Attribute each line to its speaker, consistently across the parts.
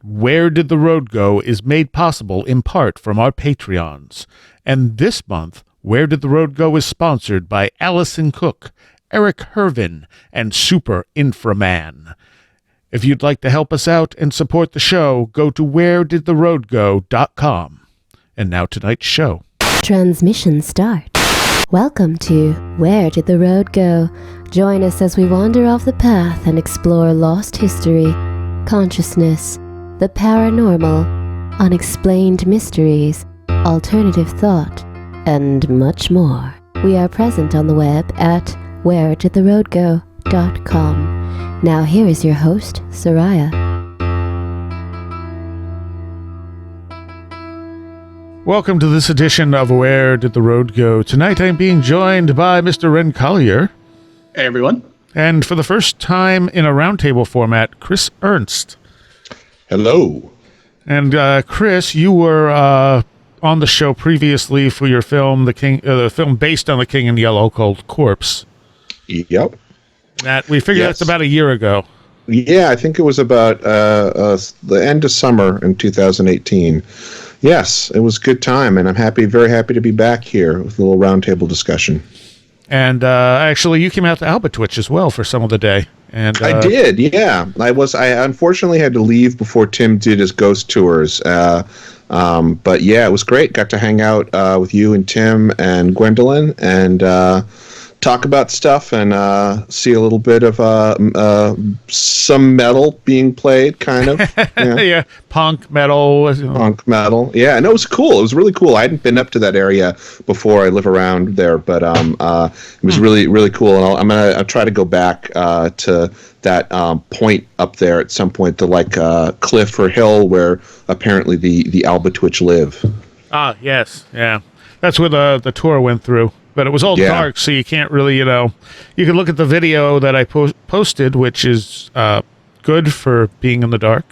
Speaker 1: Where Did the Road Go is made possible in part from our Patreons. And this month, Where Did the Road Go is sponsored by Allison Cook, Eric Hervin, and Super Inframan. If you'd like to help us out and support the show, go to wheredidtheroadgo.com. And now tonight's show.
Speaker 2: Transmission start. Welcome to Where Did the Road Go? Join us as we wander off the path and explore lost history, consciousness, the paranormal, unexplained mysteries, alternative thought, and much more. We are present on the web at wheredidtheroadgo.com. Now here is your host, Seriah.
Speaker 1: Welcome to this edition of Where Did the Road Go? Tonight I'm being joined by Mr. Wren Collier.
Speaker 3: Hey, everyone.
Speaker 1: And for the first time in a roundtable format, Chris Ernst.
Speaker 4: Hello.
Speaker 1: And Chris, you were on the show previously for your film, the film based on The King in Yellow called Corpse.
Speaker 4: Yep.
Speaker 1: That we figured that's about a year ago.
Speaker 4: Yeah, I think it was about the end of summer in 2018. Yes, it was a good time, and I'm very happy to be back here with a little roundtable discussion. And
Speaker 1: actually, you came out to Albatwitch as well for some of the day. And
Speaker 4: I did, yeah. I unfortunately had to leave before Tim did his ghost tours. But yeah, it was great. Got to hang out with you and Tim and Gwendolyn and talk about stuff and see a little bit of some metal being played, kind of. Yeah,
Speaker 1: yeah, punk metal.
Speaker 4: Punk metal. Yeah, and it was cool. It was really cool. I hadn't been up to that area before. I live around there, but it was really, really cool. And I'll try to go back to that point up there at some point, the cliff or hill where apparently the Albatwitch live.
Speaker 1: Ah, yes, yeah. That's where the tour went through. But it was all dark, so you can't really, you can look at the video that I posted, which is good for being in the dark.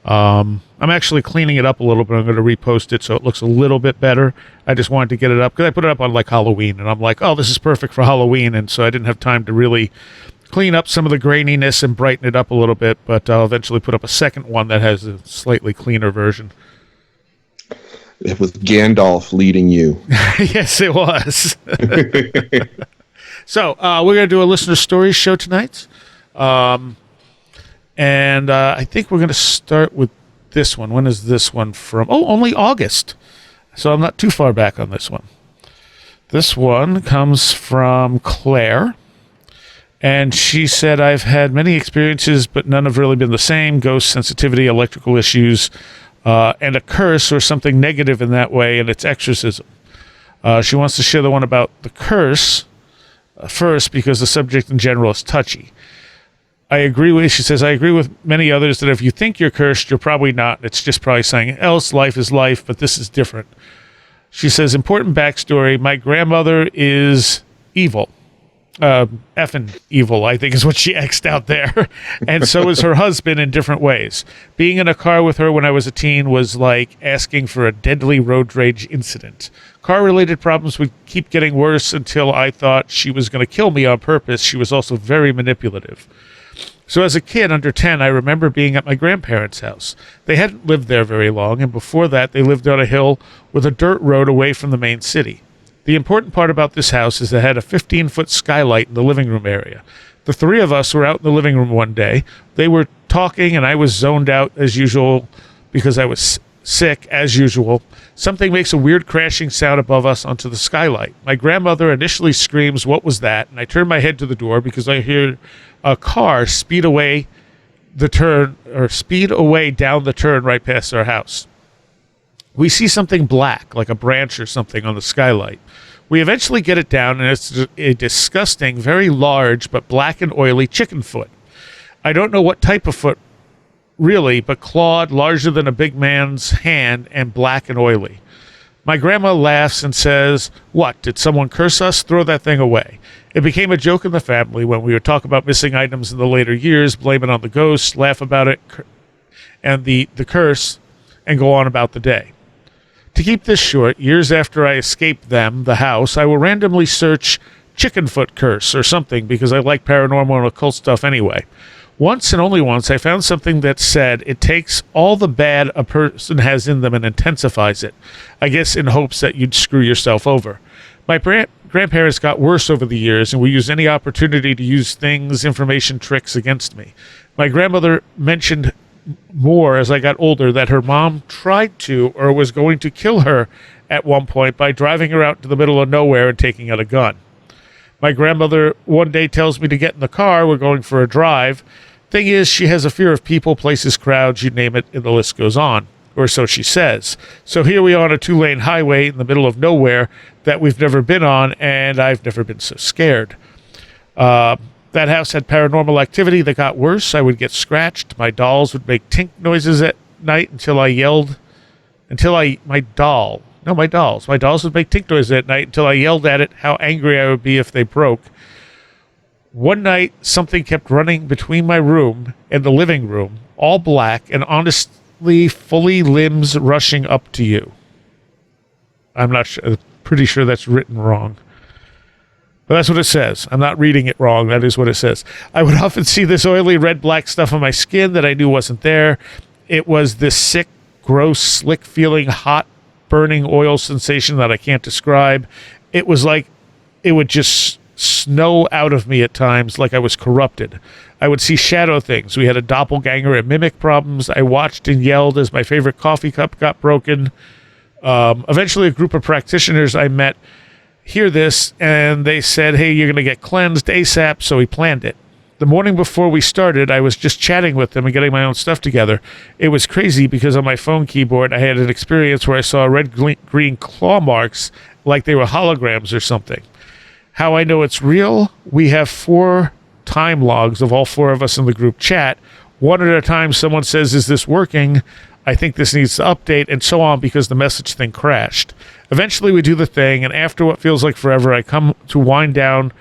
Speaker 1: I'm actually cleaning it up a little bit. I'm going to repost it so it looks a little bit better. I just wanted to get it up because I put it up on Halloween, and I'm like, oh, this is perfect for Halloween, and so I didn't have time to really clean up some of the graininess and brighten it up a little bit, but I'll eventually put up a second one that has a slightly cleaner version.
Speaker 4: With Gandalf leading you.
Speaker 1: Yes, it was. So, we're going to do a listener stories show tonight. And I think we're going to start with this one. When is this one from? Oh, only August. So I'm not too far back on this one. This one comes from Claire. And she said, I've had many experiences, but none have really been the same. Ghost sensitivity, electrical issues, and a curse or something negative in that way, and it's exorcism. She wants to share the one about the curse first because the subject in general is touchy. She says, I agree with many others that if you think you're cursed, you're probably not. It's just probably something else. Life is life, but this is different. She says, important backstory. My grandmother is evil. Effing evil, I think is what she X'd out there. And so is her husband in different ways. Being in a car with her when I was a teen was like asking for a deadly road rage incident. Car-related problems would keep getting worse until I thought she was going to kill me on purpose. She was also very manipulative. So as a kid under 10, I remember being at my grandparents' house. They hadn't lived there very long, and before that, they lived on a hill with a dirt road away from the main city. The important part about this house is it had a 15-foot skylight in the living room area. The three of us were out in the living room one day. They were talking, and I was zoned out as usual because I was sick as usual. Something makes a weird crashing sound above us onto the skylight. My grandmother initially screams, "What was that?" And I turn my head to the door because I hear a car speed away down the turn right past our house. We see something black, like a branch or something, on the skylight. We eventually get it down, and it's a disgusting, very large, but black and oily chicken foot. I don't know what type of foot, really, but clawed, larger than a big man's hand, and black and oily. My grandma laughs and says, "What, did someone curse us? Throw that thing away." It became a joke in the family when we would talk about missing items in the later years, blame it on the ghost, laugh about it, and the curse, and go on about the day. To keep this short, years after I escaped the house, I will randomly search Chickenfoot curse or something because I like paranormal and occult stuff anyway. Once and only once, I found something that said it takes all the bad a person has in them and intensifies it, I guess in hopes that you'd screw yourself over. My grandparents got worse over the years and would use any opportunity to use things, information, tricks against me. My grandmother mentioned more as I got older that her mom tried to or was going to kill her at one point by driving her out to the middle of nowhere and taking out a gun. My grandmother one day tells me to get in the car. We're going for a drive. Thing is, she has a fear of people, places, crowds, you name it, and the list goes on. Or so she says. So here we are on a 2-lane highway in the middle of nowhere that we've never been on, and I've never been so scared. That house had paranormal activity that got worse. I would get scratched. My dolls would make tink noises at night my dolls would make tink noises at night until I yelled at it how angry I would be if they broke. One night, something kept running between my room and the living room, all black, and honestly, fully limbs rushing up to you. I'm not sure, pretty sure that's written wrong. But that's what it says. I'm not reading it wrong. That is what it says. I would often see this oily red-black stuff on my skin that I knew wasn't there. It was this sick, gross, slick-feeling, hot, burning oil sensation that I can't describe. It was like it would just snow out of me at times, like I was corrupted. I would see shadow things. We had a doppelganger and mimic problems. I watched and yelled as my favorite coffee cup got broken. Eventually, a group of practitioners I met hear this, and they said, hey, you're going to get cleansed ASAP, so we planned it. The morning before we started, I was just chatting with them and getting my own stuff together. It was crazy because on my phone keyboard, I had an experience where I saw red-green claw marks like they were holograms or something. How I know it's real? We have 4 time logs of all 4 of us in the group chat. One at a time, someone says, is this working? I think this needs to update, and so on, because the message thing crashed. Eventually, we do the thing, and after what feels like forever, I come to wind down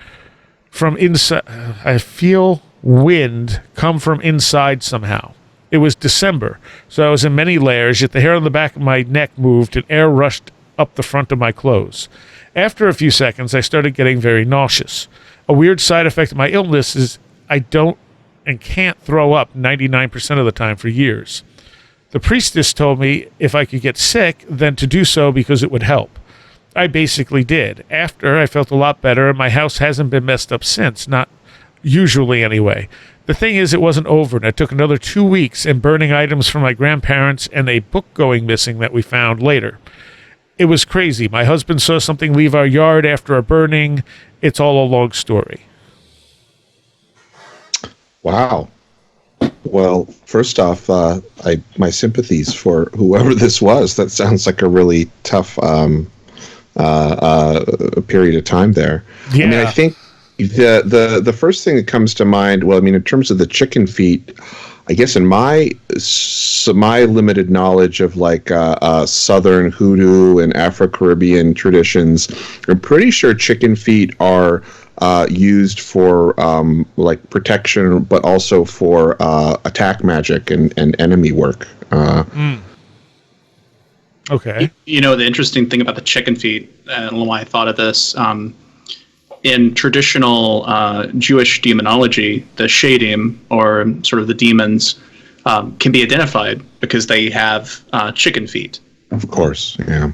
Speaker 1: from inside. I feel wind come from inside somehow. It was December, so I was in many layers, yet the hair on the back of my neck moved and air rushed up the front of my clothes. After a few seconds, I started getting very nauseous. A weird side effect of my illness is I don't and can't throw up 99% of the time for years. The priestess told me if I could get sick, then to do so because it would help. I basically did. After, I felt a lot better, and my house hasn't been messed up since, not usually anyway. The thing is, it wasn't over, and it took another 2 weeks and burning items from my grandparents and a book going missing that we found later. It was crazy. My husband saw something leave our yard after a burning. It's all a long story.
Speaker 4: Wow. Well, first off, my sympathies for whoever this was. That sounds like a really tough period of time there.
Speaker 1: Yeah.
Speaker 4: I mean, I think the first thing that comes to mind, well, I mean, in terms of the chicken feet, I guess in my limited knowledge of like Southern hoodoo and Afro-Caribbean traditions, I'm pretty sure chicken feet are used for like protection, but also for attack magic and enemy work.
Speaker 1: Okay.
Speaker 3: You know, the interesting thing about the chicken feet, and why I thought of this, in traditional Jewish demonology, the shadim, or sort of the demons, can be identified because they have chicken feet.
Speaker 4: Of course, yeah.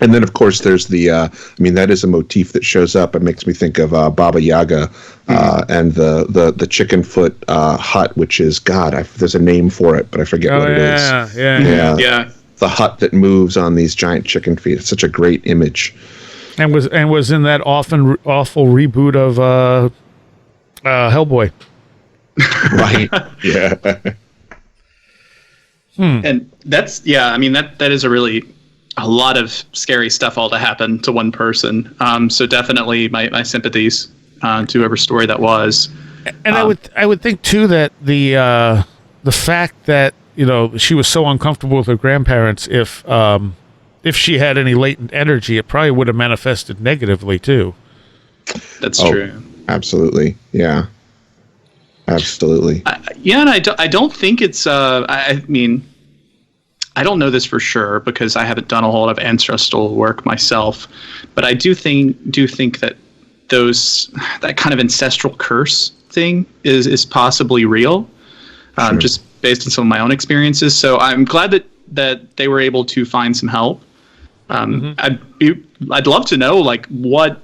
Speaker 4: And then, of course, there's the, I mean, that is a motif that shows up. It makes me think of Baba Yaga and the chicken foot hut, which is, God, there's a name for it, but I forget what it is.
Speaker 3: Yeah.
Speaker 4: The hut that moves on these giant chicken feet. It's such a great image.
Speaker 1: And was in that awful reboot of Hellboy.
Speaker 4: Right. Yeah.
Speaker 3: And that's, I mean, that is a lot of scary stuff all to happen to one person. So definitely my sympathies to whoever story that was.
Speaker 1: And I would think too that the fact that, you know, she was so uncomfortable with her grandparents, if she had any latent energy, it probably would have manifested negatively too.
Speaker 3: That's true.
Speaker 4: Absolutely. Yeah. Absolutely.
Speaker 3: And I don't think it's. I mean, I don't know this for sure because I haven't done a whole lot of ancestral work myself, but I do think that that kind of ancestral curse thing is possibly real, just based on some of my own experiences. So I'm glad that they were able to find some help. I'd love to know like what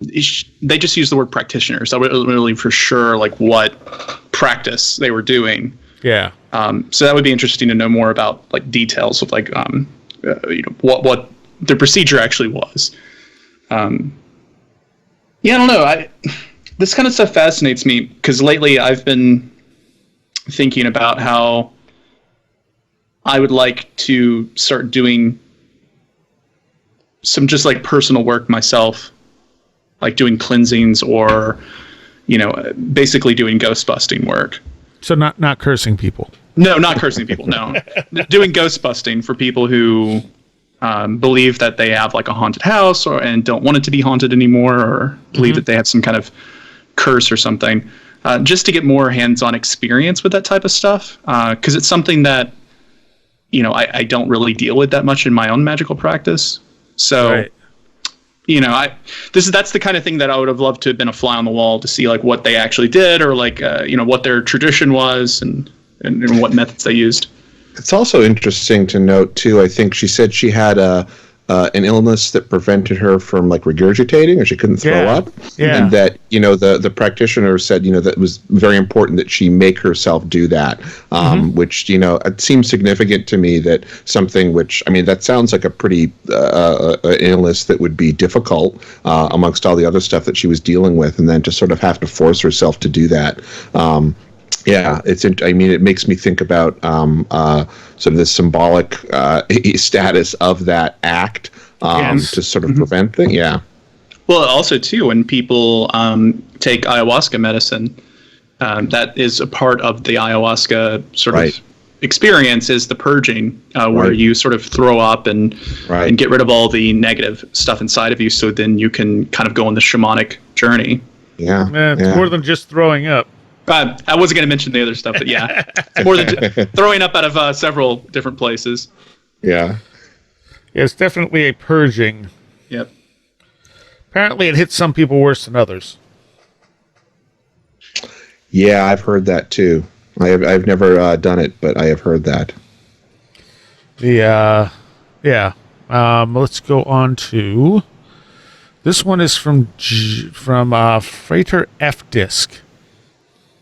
Speaker 3: they just used the word practitioners. I would really for sure like what practice they were doing.
Speaker 1: Yeah.
Speaker 3: So that would be interesting to know more about like details of like what the procedure actually was. Yeah, I don't know. This kind of stuff fascinates me because lately I've been thinking about how I would like to start doing some just like personal work myself, like doing cleansings or, basically doing ghost busting work.
Speaker 1: So not cursing people.
Speaker 3: No, not cursing people. No, doing ghost busting for people who believe that they have like a haunted house and don't want it to be haunted anymore, or believe that they have some kind of curse or something, just to get more hands-on experience with that type of stuff. Because it's something that, I don't really deal with that much in my own magical practice. So,
Speaker 1: right.
Speaker 3: That's the kind of thing that I would have loved to have been a fly on the wall to see like what they actually did, or like, what their tradition was and what methods they used.
Speaker 4: It's also interesting to note too. I think she said she had an illness that prevented her from like regurgitating, or she couldn't throw up.
Speaker 1: Yeah.
Speaker 4: And that the practitioner said that it was very important that she make herself do that. Which it seems significant to me that something which that sounds like a pretty illness that would be difficult amongst all the other stuff that she was dealing with, and then to sort of have to force herself to do that. Yeah, it makes me think about sort of the symbolic status of that act to sort of prevent things. Yeah.
Speaker 3: Well, also too, when people take ayahuasca medicine, that is a part of the ayahuasca sort of experience, is the purging, where you sort of throw up and get rid of all the negative stuff inside of you, so then you can kind of go on the shamanic journey.
Speaker 4: Yeah,
Speaker 1: it's more than just throwing up.
Speaker 3: I wasn't going to mention the other stuff, but yeah, it's more than throwing up out of several different places.
Speaker 4: Yeah.
Speaker 1: It's definitely a purging.
Speaker 3: Yep.
Speaker 1: Apparently, it hits some people worse than others.
Speaker 4: Yeah, I've heard that too. I've never done it, but I have heard that.
Speaker 1: Let's go on to this one. Is from Freighter F Disc.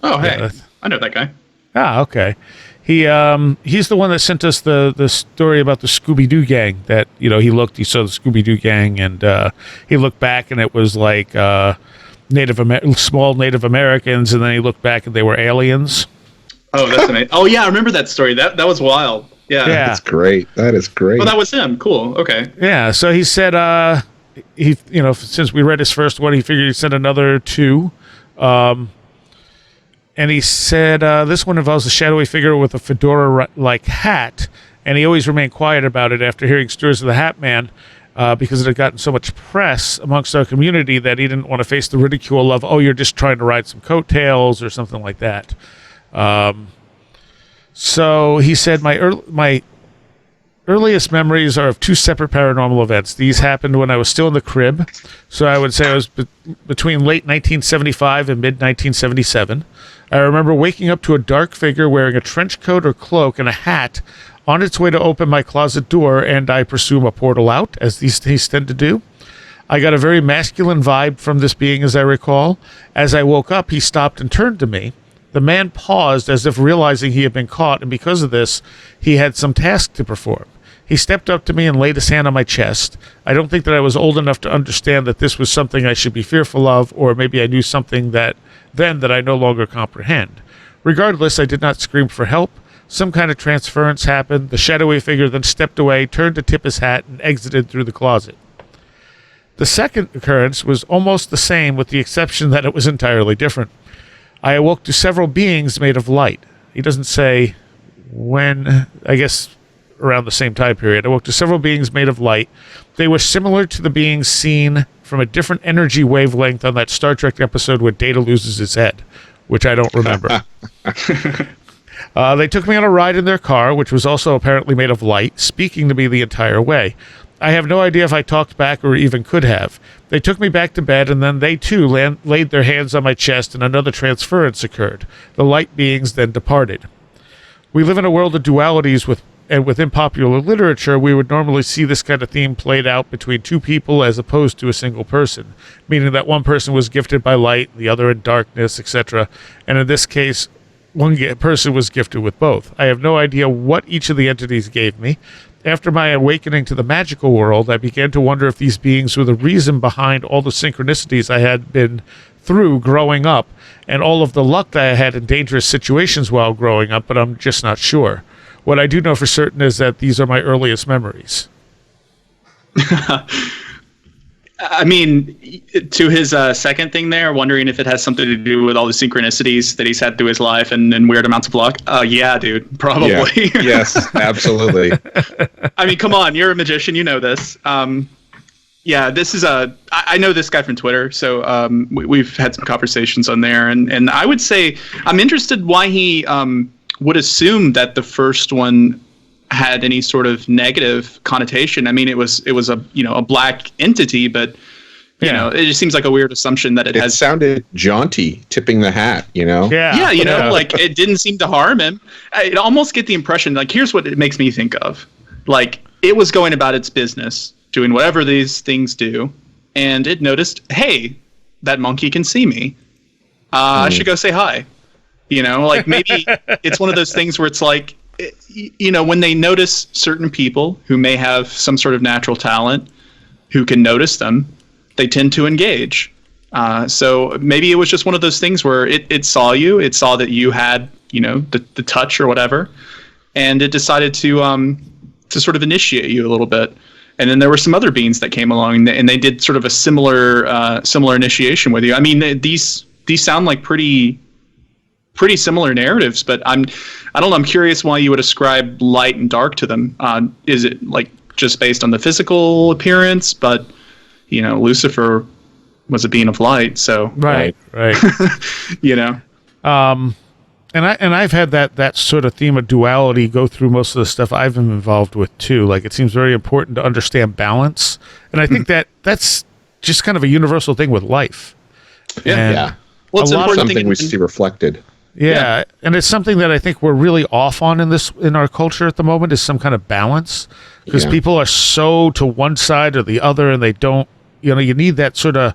Speaker 3: Oh, hey, I know that guy.
Speaker 1: Ah, okay. He's the one that sent us the story about the Scooby-Doo gang, that, he saw the Scooby-Doo gang, and he looked back and it was like small Native Americans, and then he looked back and they were aliens.
Speaker 3: Oh, that's amazing. Oh, yeah, I remember that story. That was wild. Yeah.
Speaker 4: That's great. That is great.
Speaker 3: Oh, that was him. Cool. Okay.
Speaker 1: Yeah, so he said since we read his first one, he figured he'd send another two. And he said, this one involves a shadowy figure with a fedora-like hat, and he always remained quiet about it after hearing stories of the Hat Man, because it had gotten so much press amongst our community that he didn't want to face the ridicule of, oh, you're just trying to ride some coattails or something like that. So he said, my earliest memories are of two separate paranormal events. These happened when I was still in the crib, so I would say I was between late 1975 and mid-1977. I remember waking up to a dark figure wearing a trench coat or cloak and a hat on its way to open my closet door, and I presume a portal out, as these things tend to do. I got a very masculine vibe from this being, as I recall. As I woke up, he stopped and turned to me. The man paused as if realizing he had been caught, and because of this, he had some task to perform. He stepped up to me and laid his hand on my chest. I don't think that I was old enough to understand that this was something I should be fearful of, or maybe I knew something that I no longer comprehend. Regardless, I did not scream for help. Some kind of transference happened. The shadowy figure then stepped away, turned to tip his hat, and exited through the closet. The second occurrence was almost the same, with the exception that it was entirely different. I awoke to several beings made of light. He doesn't say when, I guess around the same time period. I woke to several beings made of light. They were similar to the beings seen from a different energy wavelength on that Star Trek episode where Data loses his head, which I don't remember. They took me on a ride in their car, which was also apparently made of light, speaking to me the entire way. I have no idea if I talked back or even could have. They took me back to bed, and then they too laid their hands on my chest, and another transference occurred. The light beings then departed. We live in a world of dualities and within popular literature, we would normally see this kind of theme played out between two people as opposed to a single person, meaning that one person was gifted by light, the other in darkness, etc. And in this case, one person was gifted with both. I have no idea what each of the entities gave me. After my awakening to the magical world, I began to wonder if these beings were the reason behind all the synchronicities I had been through growing up and all of the luck that I had in dangerous situations while growing up, but I'm just not sure. What I do know for certain is that these are my earliest memories.
Speaker 3: I mean, to his second thing there, wondering if it has something to do with all the synchronicities that he's had through his life and weird amounts of luck. Yeah, dude, probably.
Speaker 4: Yeah. Yes, absolutely.
Speaker 3: I mean, come on, you're a magician, you know this. Yeah, this is I know this guy from Twitter, so we've had some conversations on there, and I would say I'm interested why he would assume that the first one had any sort of negative connotation. I mean, it was a a black entity, but you know, it just seems like a weird assumption that it
Speaker 4: sounded jaunty, tipping the hat.
Speaker 3: Yeah, like it didn't seem to harm him. I almost get the impression, like, here's what it makes me think of: like it was going about its business, doing whatever these things do, and it noticed, hey, that monkey can see me. I should go say hi. Like maybe it's one of those things where it's like, when they notice certain people who may have some sort of natural talent, who can notice them, they tend to engage. So maybe it was just one of those things where it saw you, it saw that you had, the touch or whatever, and it decided to sort of initiate you a little bit. And then there were some other beings that came along, and they did sort of a similar initiation with you. I mean, these sound like pretty similar narratives, but I don't know. I'm curious why you would ascribe light and dark to them. Is it like just based on the physical appearance? But Lucifer was a being of light, so
Speaker 1: right. And I've had that sort of theme of duality go through most of the stuff I've been involved with too. Like, it seems very important to understand balance, and I think that's just kind of a universal thing with life.
Speaker 4: Yeah.
Speaker 3: Well, it's
Speaker 4: something we see reflected.
Speaker 1: Yeah, and it's something that I think we're really off on in our culture at the moment, is some kind of balance, because people are so to one side or the other, and they don't, you need that sort of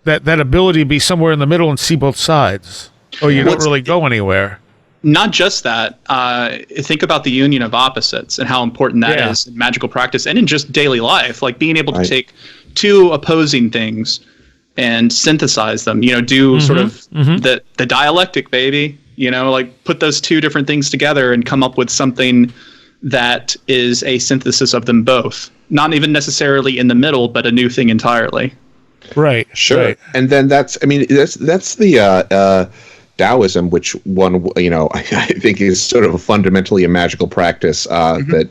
Speaker 1: that ability to be somewhere in the middle and see both sides, or you don't really go anywhere.
Speaker 3: Not just that. Think about the union of opposites and how important that is in magical practice and in just daily life, like being able to take two opposing things and synthesize them, do sort of the dialectic, baby, like put those two different things together and come up with something that is a synthesis of them both. Not even necessarily in the middle, but a new thing entirely.
Speaker 1: Right.
Speaker 4: Sure.
Speaker 1: Right.
Speaker 4: And then that's the Taoism, which one, I think is sort of fundamentally a magical practice that,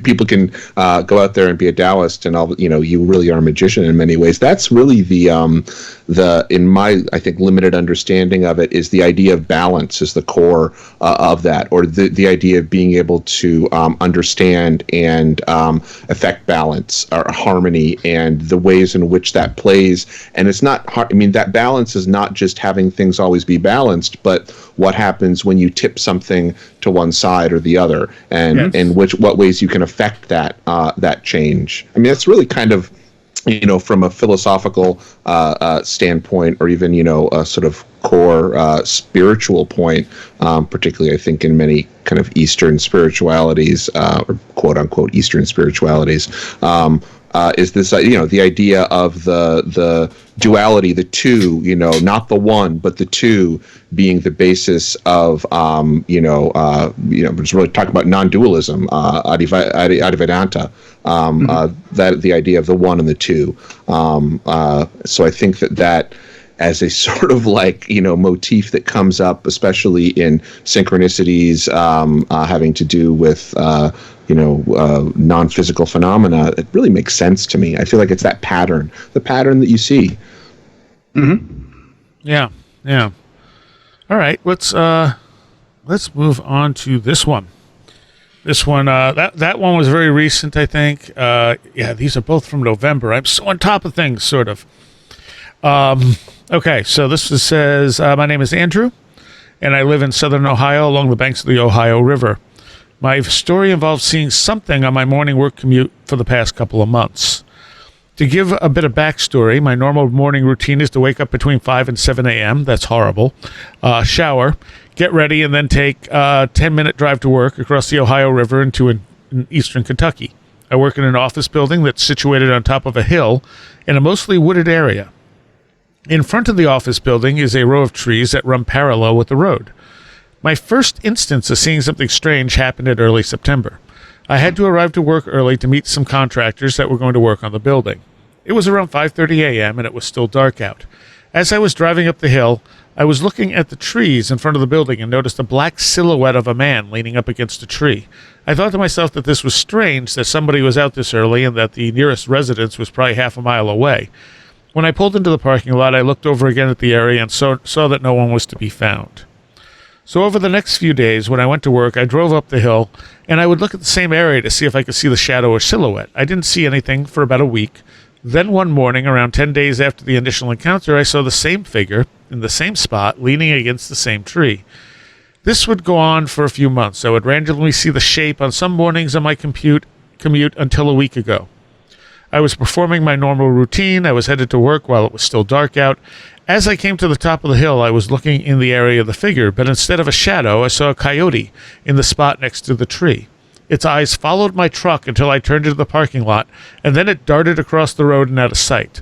Speaker 4: people can go out there and be a Taoist and you really are a magician in many ways. That's really the in my, I think, limited understanding of it, is the idea of balance is the core of that, or the idea of being able to understand and affect balance or harmony and the ways in which that plays. And it's not hard. I mean, that balance is not just having things always be balanced, but what happens when you tip something to one side or the other, and what ways you can affect that change. I mean, that's really kind of, from a philosophical standpoint, or even a sort of core spiritual point, particularly I think in many kind of Eastern spiritualities, or quote unquote Eastern spiritualities, is this the idea of the duality, the two, not the one but the two, being the basis of just really talking about non-dualism, Adivedanta, that the idea of the one and the two. So I think that as a sort of motif that comes up, especially in synchronicities having to do with non-physical phenomena, it really makes sense to me. I feel like it's the pattern that you see.
Speaker 1: Yeah. All right, let's move on to this one. This one, that one was very recent, I think. Yeah, these are both from November. I'm so on top of things, sort of. Okay, so says, my name is Andrew, and I live in southern Ohio along the banks of the Ohio River. My story involves seeing something on my morning work commute for the past couple of months. To give a bit of backstory, my normal morning routine is to wake up between 5 and 7 a.m. That's horrible. Shower, get ready, and then take a 10-minute drive to work across the Ohio River into in eastern Kentucky. I work in an office building that's situated on top of a hill in a mostly wooded area. In front of the office building is a row of trees that run parallel with the road. My first instance of seeing something strange happened in early September. I had to arrive to work early to meet some contractors that were going to work on the building. It was around 5:30 a.m. and it was still dark out. As I was driving up the hill, I was looking at the trees in front of the building and noticed a black silhouette of a man leaning up against a tree. I thought to myself that this was strange that somebody was out this early and that the nearest residence was probably half a mile away. When I pulled into the parking lot, I looked over again at the area and saw that no one was to be found. So over the next few days, when I went to work, I drove up the hill, and I would look at the same area to see if I could see the shadow or silhouette. I didn't see anything for about a week. Then one morning, around 10 days after the initial encounter, I saw the same figure in the same spot, leaning against the same tree. This would go on for a few months. I would randomly see the shape on some mornings on my commute until a week ago. I was performing my normal routine. I was headed to work while it was still dark out. As I came to the top of the hill, I was looking in the area of the figure, but instead of a shadow, I saw a coyote in the spot next to the tree. Its eyes followed my truck until I turned into the parking lot, and then it darted across the road and out of sight.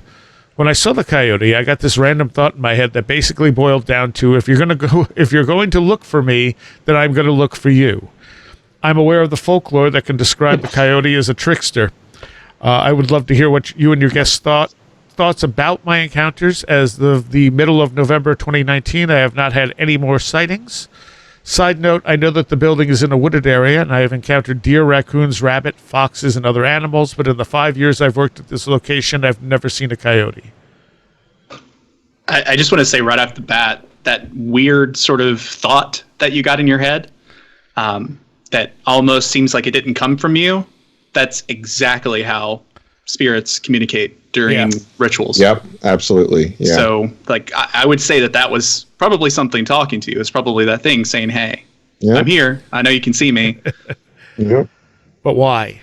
Speaker 1: When I saw the coyote, I got this random thought in my head that basically boiled down to, if you're going to look for me, then I'm going to look for you. I'm aware of the folklore that can describe the coyote as a trickster. I would love to hear what you and your guests thoughts about my encounters. As the middle of November 2019, I have not had any more sightings. Side note, I know that the building is in a wooded area, and I have encountered deer, raccoons, rabbit, foxes, and other animals, but in the 5 years I've worked at this location, I've never seen a coyote.
Speaker 3: I just want to say right off the bat, that weird sort of thought that you got in your head, that almost seems like it didn't come from you, that's exactly how spirits communicate during rituals.
Speaker 4: Yep, absolutely. Yeah.
Speaker 3: So, like, I would say that was probably something talking to you. It's probably that thing saying, hey, I'm here. I know you can see me.
Speaker 4: Yep.
Speaker 1: But why?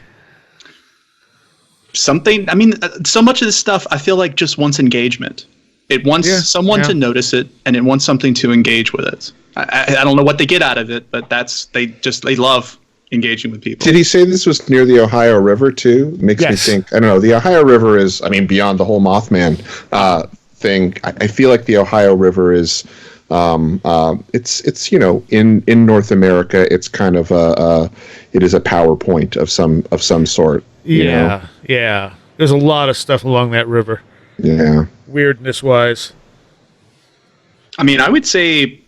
Speaker 3: Something, I mean, so much of this stuff, I feel like just wants engagement. It wants someone to notice it, and it wants something to engage with it. I don't know what they get out of it, but they love engaging with people.
Speaker 4: Did he say this was near the Ohio River too? Makes me think. I don't know. The Ohio River is, I mean, beyond the whole Mothman thing. I feel like the Ohio River is, it's in North America. It's kind of it is a power point of some sort.
Speaker 1: Yeah. There's a lot of stuff along that river.
Speaker 4: Yeah.
Speaker 1: Weirdness wise.
Speaker 3: I mean, I would say,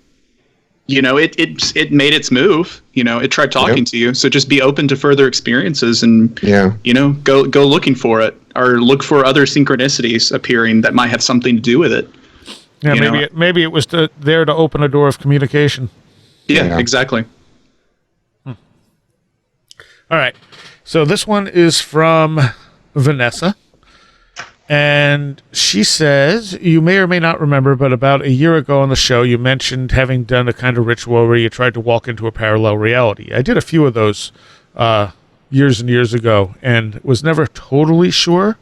Speaker 3: it made its move. It tried talking to you. So just be open to further experiences and, go looking for it, or look for other synchronicities appearing that might have something to do with it.
Speaker 1: Yeah, maybe it was there to open a door of communication.
Speaker 3: Yeah. Exactly.
Speaker 1: All right. So this one is from Vanessa. And she says, you may or may not remember, but about a year ago on the show, you mentioned having done a kind of ritual where you tried to walk into a parallel reality. I did a few of those years and years ago and was never totally sure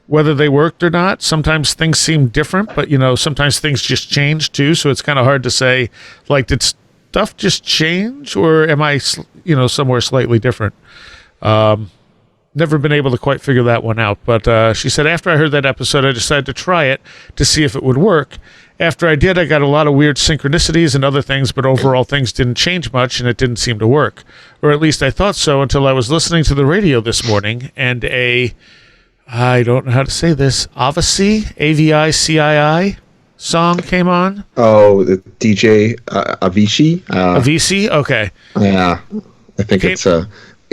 Speaker 1: whether they worked or not. Sometimes things seem different, but, sometimes things just change too. So it's kind of hard to say, like, did stuff just change or am I, somewhere slightly different? Never been able to quite figure that one out. But she said, after I heard that episode, I decided to try it to see if it would work. After I did, I got a lot of weird synchronicities and other things, but overall things didn't change much and it didn't seem to work. Or at least I thought so until I was listening to the radio this morning and I don't know how to say this, Avicii, A-V-I-C-I-I song came on.
Speaker 4: Oh, the DJ Avicii?
Speaker 1: Avicii? Okay.
Speaker 4: Yeah. I think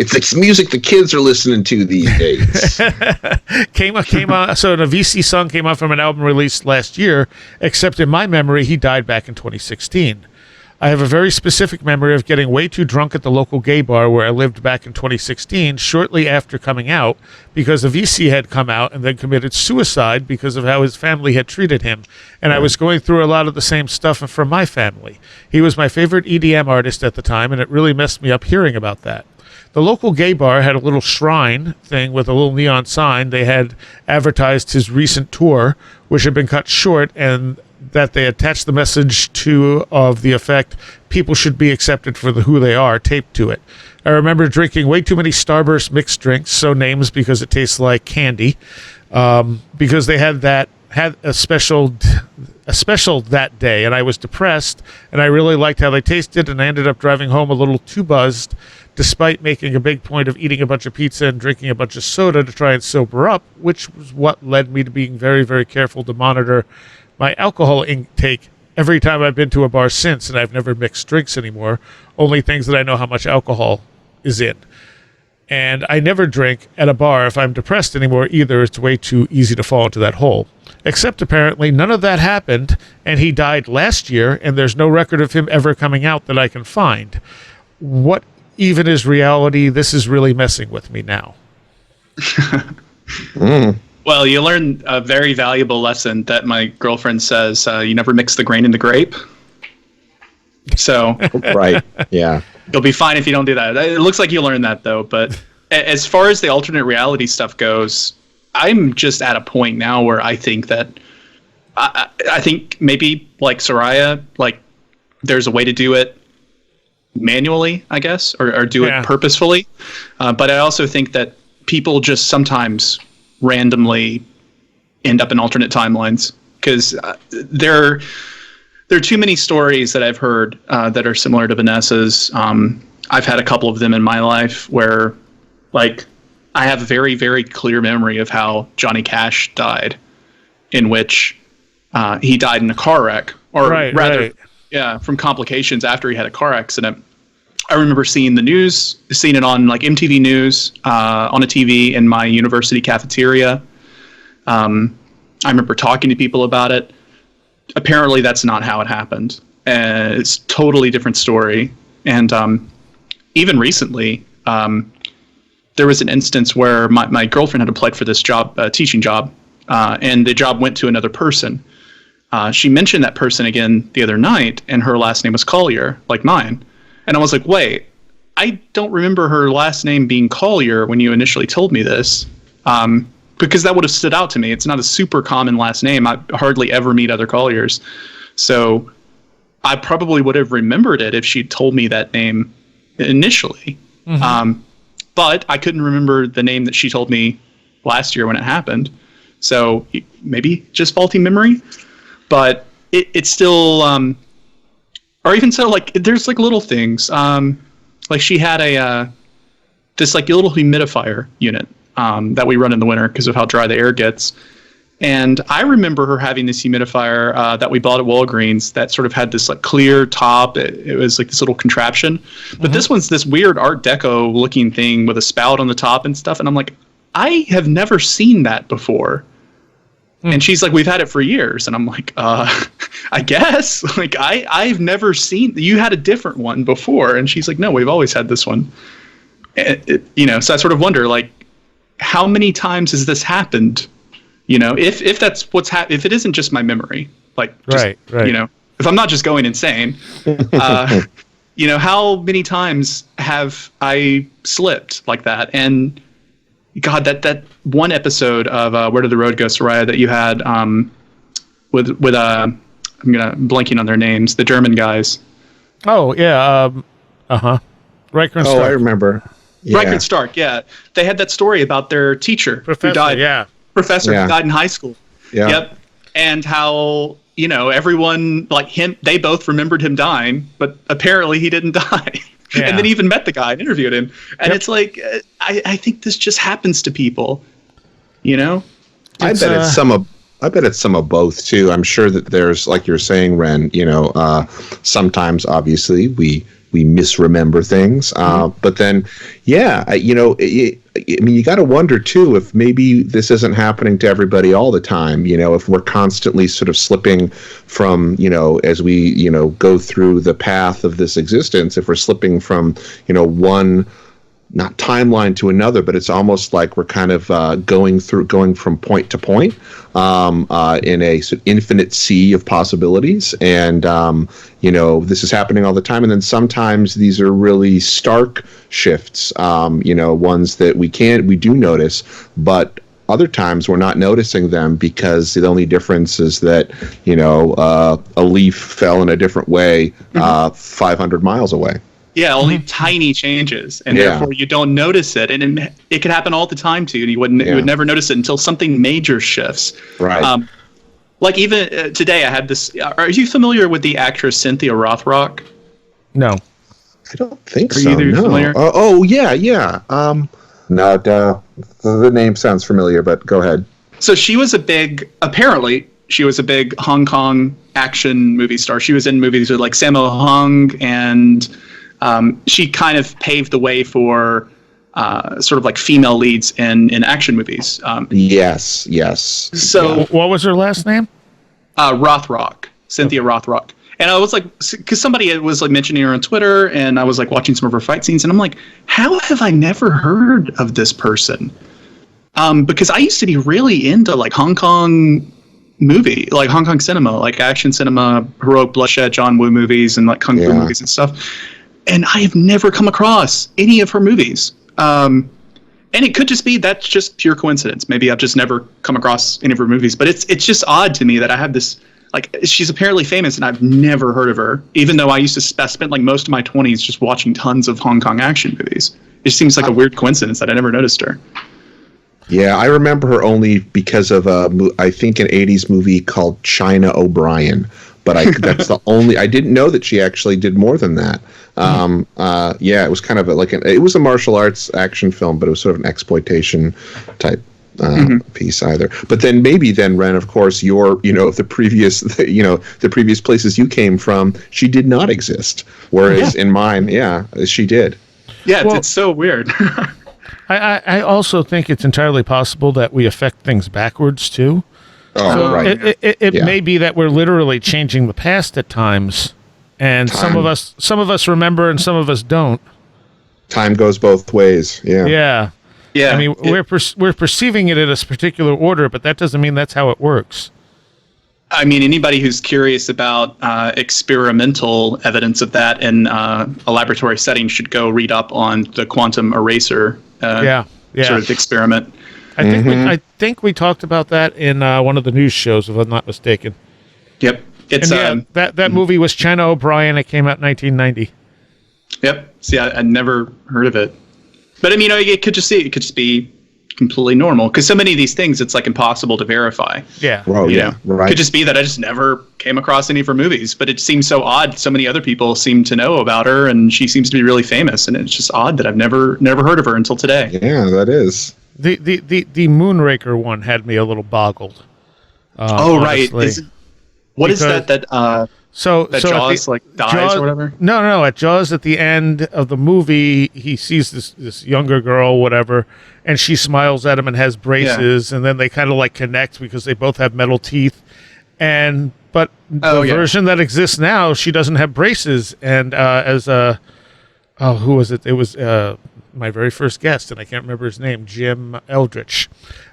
Speaker 4: it's music the kids are listening to these days.
Speaker 1: came on. So an Avicii song came out from an album released last year, except in my memory, he died back in 2016. I have a very specific memory of getting way too drunk at the local gay bar where I lived back in 2016, shortly after coming out, because a VC had come out and then committed suicide because of how his family had treated him. And I was going through a lot of the same stuff from my family. He was my favorite EDM artist at the time, and it really messed me up hearing about that. The local gay bar had a little shrine thing with a little neon sign. They had advertised his recent tour, which had been cut short, and that they attached the message to of the effect, people should be accepted for who they are, taped to it. I remember drinking way too many Starburst mixed drinks, so names because it tastes like candy, because they had a special that day, and I was depressed, and I really liked how they tasted, and I ended up driving home a little too buzzed, despite making a big point of eating a bunch of pizza and drinking a bunch of soda to try and sober up, which was what led me to being very, very careful to monitor my alcohol intake every time I've been to a bar since, and I've never mixed drinks anymore, only things that I know how much alcohol is in. And I never drink at a bar if I'm depressed anymore either. It's way too easy to fall into that hole. Except apparently none of that happened, and he died last year, and there's no record of him ever coming out that I can find. What even is reality? This is really messing with me now.
Speaker 3: Well, you learn a very valuable lesson that my girlfriend says, you never mix the grain in the grape. So
Speaker 4: Right. Yeah.
Speaker 3: you'll be fine if you don't do that. It looks like you learned that, though. But as far as the alternate reality stuff goes, I'm just at a point now where I think that I think maybe like Seriah, like there's a way to do it manually, I guess, or do it purposefully. But I also think that people just sometimes randomly end up in alternate timelines because there are too many stories that I've heard that are similar to Vanessa's. I've had a couple of them in my life where, like, I have a very, very clear memory of how Johnny Cash died, in which he died in a car wreck, or rather, from complications after he had a car accident. I remember seeing it on like MTV News on a TV in my university cafeteria. I remember talking to people about it. Apparently, that's not how it happened. It's a totally different story. And even recently, there was an instance where my girlfriend had applied for this job, teaching job, and the job went to another person. She mentioned that person again the other night, and her last name was Collier, like mine. And I was like, wait, I don't remember her last name being Collier when you initially told me this, because that would have stood out to me. It's not a super common last name. I hardly ever meet other Colliers. So I probably would have remembered it if she'd told me that name initially. Mm-hmm. But I couldn't remember the name that she told me last year when it happened. So maybe just faulty memory. But it's still... or even so, like, there's like little things. Like she had this like little humidifier unit that we run in the winter because of how dry the air gets. And I remember her having this humidifier that we bought at Walgreens that sort of had this like clear top. It was like this little contraption. But this one's this weird Art Deco looking thing with a spout on the top and stuff. And I'm like, I have never seen that before. And she's like, we've had it for years. And I'm like, I guess. Like, I've never seen... You had a different one before. And she's like, no, we've always had this one. So I sort of wonder, like, how many times has this happened? If that's if it isn't just my memory. Like, just,
Speaker 1: right.
Speaker 3: If I'm not just going insane, how many times have I slipped like that? And... God, that one episode of Where Did the Road Go, Seriah, that you had with I'm blanking on their names, the German guys.
Speaker 1: Oh yeah, Riker and Stark.
Speaker 4: I remember. Yeah.
Speaker 3: Riker and Stark, yeah. They had that story about their teacher who died. Who died in high school. Yeah. Yep. And how everyone like him, they both remembered him dying, but apparently he didn't die. Yeah. And then even met the guy and interviewed him. And it's like, I think this just happens to people, I
Speaker 4: bet it's some of both too. I'm sure that there's, like you're saying, Wren, sometimes obviously we we misremember things. But then, I mean, you got to wonder too if maybe this isn't happening to everybody all the time. If we're constantly sort of slipping from, as we, go through the path of this existence, if we're slipping from, one not timeline to another, but it's almost like we're kind of going from point to point in a sort of infinite sea of possibilities. And, this is happening all the time. And then sometimes these are really stark shifts, ones that we do notice, but other times we're not noticing them because the only difference is that, a leaf fell in a different way 500 miles away.
Speaker 3: Yeah, only tiny changes, and therefore you don't notice it, and it could happen all the time too, and you would never notice it until something major shifts.
Speaker 4: Right.
Speaker 3: Like even today, I had this. Are you familiar with the actress Cynthia Rothrock?
Speaker 1: No,
Speaker 4: I don't think
Speaker 3: Are
Speaker 4: so.
Speaker 3: either
Speaker 4: No.
Speaker 3: familiar?
Speaker 4: Yeah. No, the name sounds familiar, but go ahead.
Speaker 3: So apparently she was a big Hong Kong action movie star. She was in movies with like Sammo Hung, and she kind of paved the way for sort of like female leads in action movies.
Speaker 4: Yes.
Speaker 3: So
Speaker 1: what was her last name?
Speaker 3: Rothrock, Cynthia Rothrock. And I was like, because somebody was like mentioning her on Twitter, and I was like watching some of her fight scenes, and I'm like, how have I never heard of this person? Because I used to be really into like Hong Kong cinema, like action cinema, heroic bloodshed, John Woo movies, and like kung fu movies and stuff. And I have never come across any of her movies. And it could just be that's just pure coincidence. Maybe I've just never come across any of her movies. But it's just odd to me that I have this, like, she's apparently famous and I've never heard of her, even though I spent like most of my 20s just watching tons of Hong Kong action movies. It seems like a weird coincidence that I never noticed her.
Speaker 4: Yeah, I remember her only because of I think an 80s movie called China O'Brien. But that's the only. I didn't know that she actually did more than that. It was kind of it was a martial arts action film, but it was sort of an exploitation type piece either. But then Ren, of course, the previous places you came from, she did not exist. Whereas in mine, she did.
Speaker 3: Yeah, it's so weird.
Speaker 1: I also think it's entirely possible that we affect things backwards too.
Speaker 4: Oh,
Speaker 1: so
Speaker 4: right.
Speaker 1: It may be that we're literally changing the past at times, and some of us remember and some of us don't.
Speaker 4: Time goes both ways. Yeah.
Speaker 1: I mean, we're perceiving it in a particular order, but that doesn't mean that's how it works.
Speaker 3: I mean, anybody who's curious about experimental evidence of that in a laboratory setting should go read up on the quantum eraser sort of experiment.
Speaker 1: I think we talked about that in one of the news shows, if I'm not mistaken.
Speaker 3: Yep. It's
Speaker 1: that movie was China O'Brien. It came out in 1990.
Speaker 3: Yep. See, I never heard of it, but I mean, it could just be completely normal because so many of these things it's like impossible to verify.
Speaker 1: Yeah.
Speaker 4: Well, right.
Speaker 3: Could just be that I just never came across any of her movies, but it seems so odd. So many other people seem to know about her, and she seems to be really famous, and it's just odd that I've never heard of her until today.
Speaker 4: Yeah, that is.
Speaker 1: The Moonraker one had me a little boggled.
Speaker 3: Right. What is that
Speaker 1: So
Speaker 3: Jaws dies or whatever?
Speaker 1: No. At Jaws, at the end of the movie, he sees this younger girl, whatever, and she smiles at him and has braces, and then they kind of like connect because they both have metal teeth. But the version that exists now, she doesn't have braces, and who was it? It was my very first guest, and I can't remember his name, Jim Eldritch,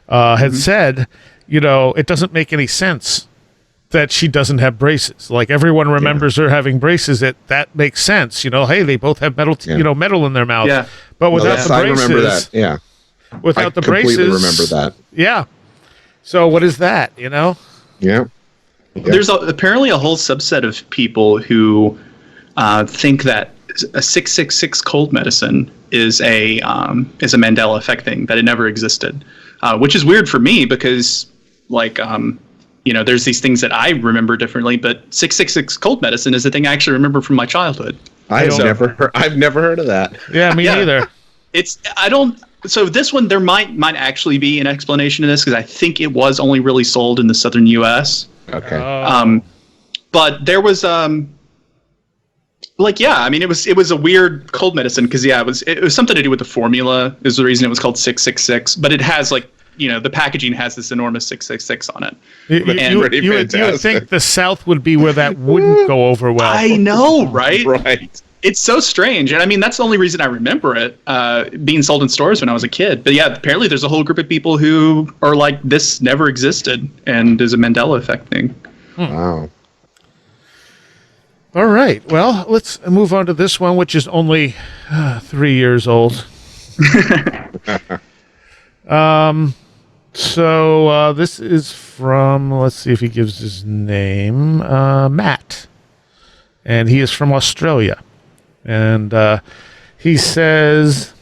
Speaker 1: had said, it doesn't make any sense that she doesn't have braces. Like everyone remembers her having braces. That makes sense. Hey, they both have metal, metal in their mouth. Yeah. But without the braces,
Speaker 4: I remember that. Yeah.
Speaker 1: Without the braces,
Speaker 4: I completely remember that.
Speaker 1: Yeah. So what is that?
Speaker 4: Yeah.
Speaker 3: There's apparently a whole subset of people who think that a 666 cold medicine is a Mandela effect thing, that it never existed, which is weird for me because there's these things that I remember differently, but 666 cold medicine is a thing I actually remember from my childhood.
Speaker 4: I've never heard of that.
Speaker 1: Yeah, me neither.
Speaker 3: So this one, there might actually be an explanation to this because I think it was only really sold in the southern U.S.
Speaker 4: Okay.
Speaker 3: But there was Like, yeah, I mean, it was a weird cold medicine because, yeah, it was something to do with the formula is the reason it was called 666. But it has, like, the packaging has this enormous 666 on it.
Speaker 1: You would think the South would be where that wouldn't go over well.
Speaker 3: I know, right?
Speaker 4: Right.
Speaker 3: It's so strange. And I mean, that's the only reason I remember it being sold in stores when I was a kid. But yeah, apparently there's a whole group of people who are like, this never existed and is a Mandela effect thing.
Speaker 4: Wow.
Speaker 1: All right. Well, let's move on to this one, which is only 3 years old. So this is from, let's see if he gives his name, Matt. And he is from Australia. And he says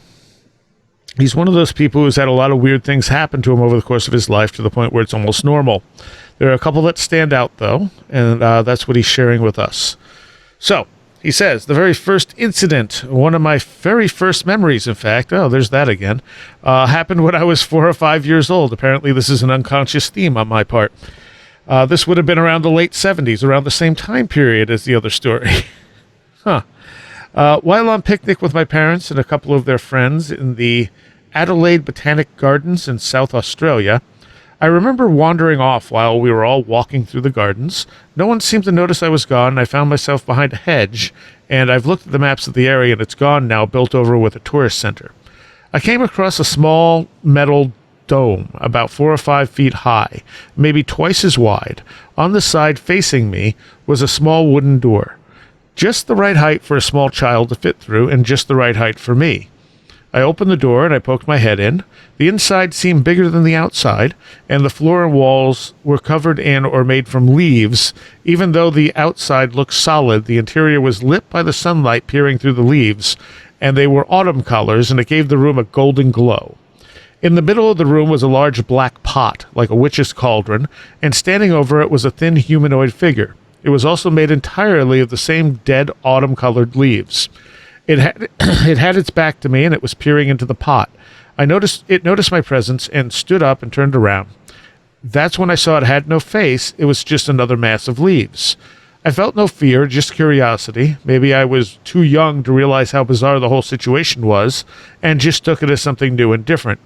Speaker 1: he's one of those people who's had a lot of weird things happen to him over the course of his life to the point where it's almost normal. There are a couple that stand out, though, and that's what he's sharing with us. So, he says, the very first incident, one of my very first memories, in fact, oh, there's that again, happened when I was 4 or 5 years old. Apparently, this is an unconscious theme on my part. This would have been around the late 70s, around the same time period as the other story. Huh. While on picnic with my parents and a couple of their friends in the Adelaide Botanic Gardens in South Australia, I remember wandering off while we were all walking through the gardens. No one seemed to notice I was gone, and I found myself behind a hedge, and I've looked at the maps of the area, and it's gone now, built over with a tourist center. I came across a small metal dome, about 4 or 5 feet high, maybe twice as wide. On the side facing me was a small wooden door. Just the right height for a small child to fit through, and just the right height for me. I opened the door and I poked my head in. The inside seemed bigger than the outside, and the floor and walls were covered in or made from leaves. Even though the outside looked solid, the interior was lit by the sunlight peering through the leaves, and they were autumn colors, and it gave the room a golden glow. In the middle of the room was a large black pot, like a witch's cauldron, and standing over it was a thin humanoid figure. It was also made entirely of the same dead autumn-colored leaves. It had its back to me, and it was peering into the pot. It noticed my presence and stood up and turned around. That's when I saw it had no face. It was just another mass of leaves. I felt no fear, just curiosity. Maybe I was too young to realize how bizarre the whole situation was, and just took it as something new and different.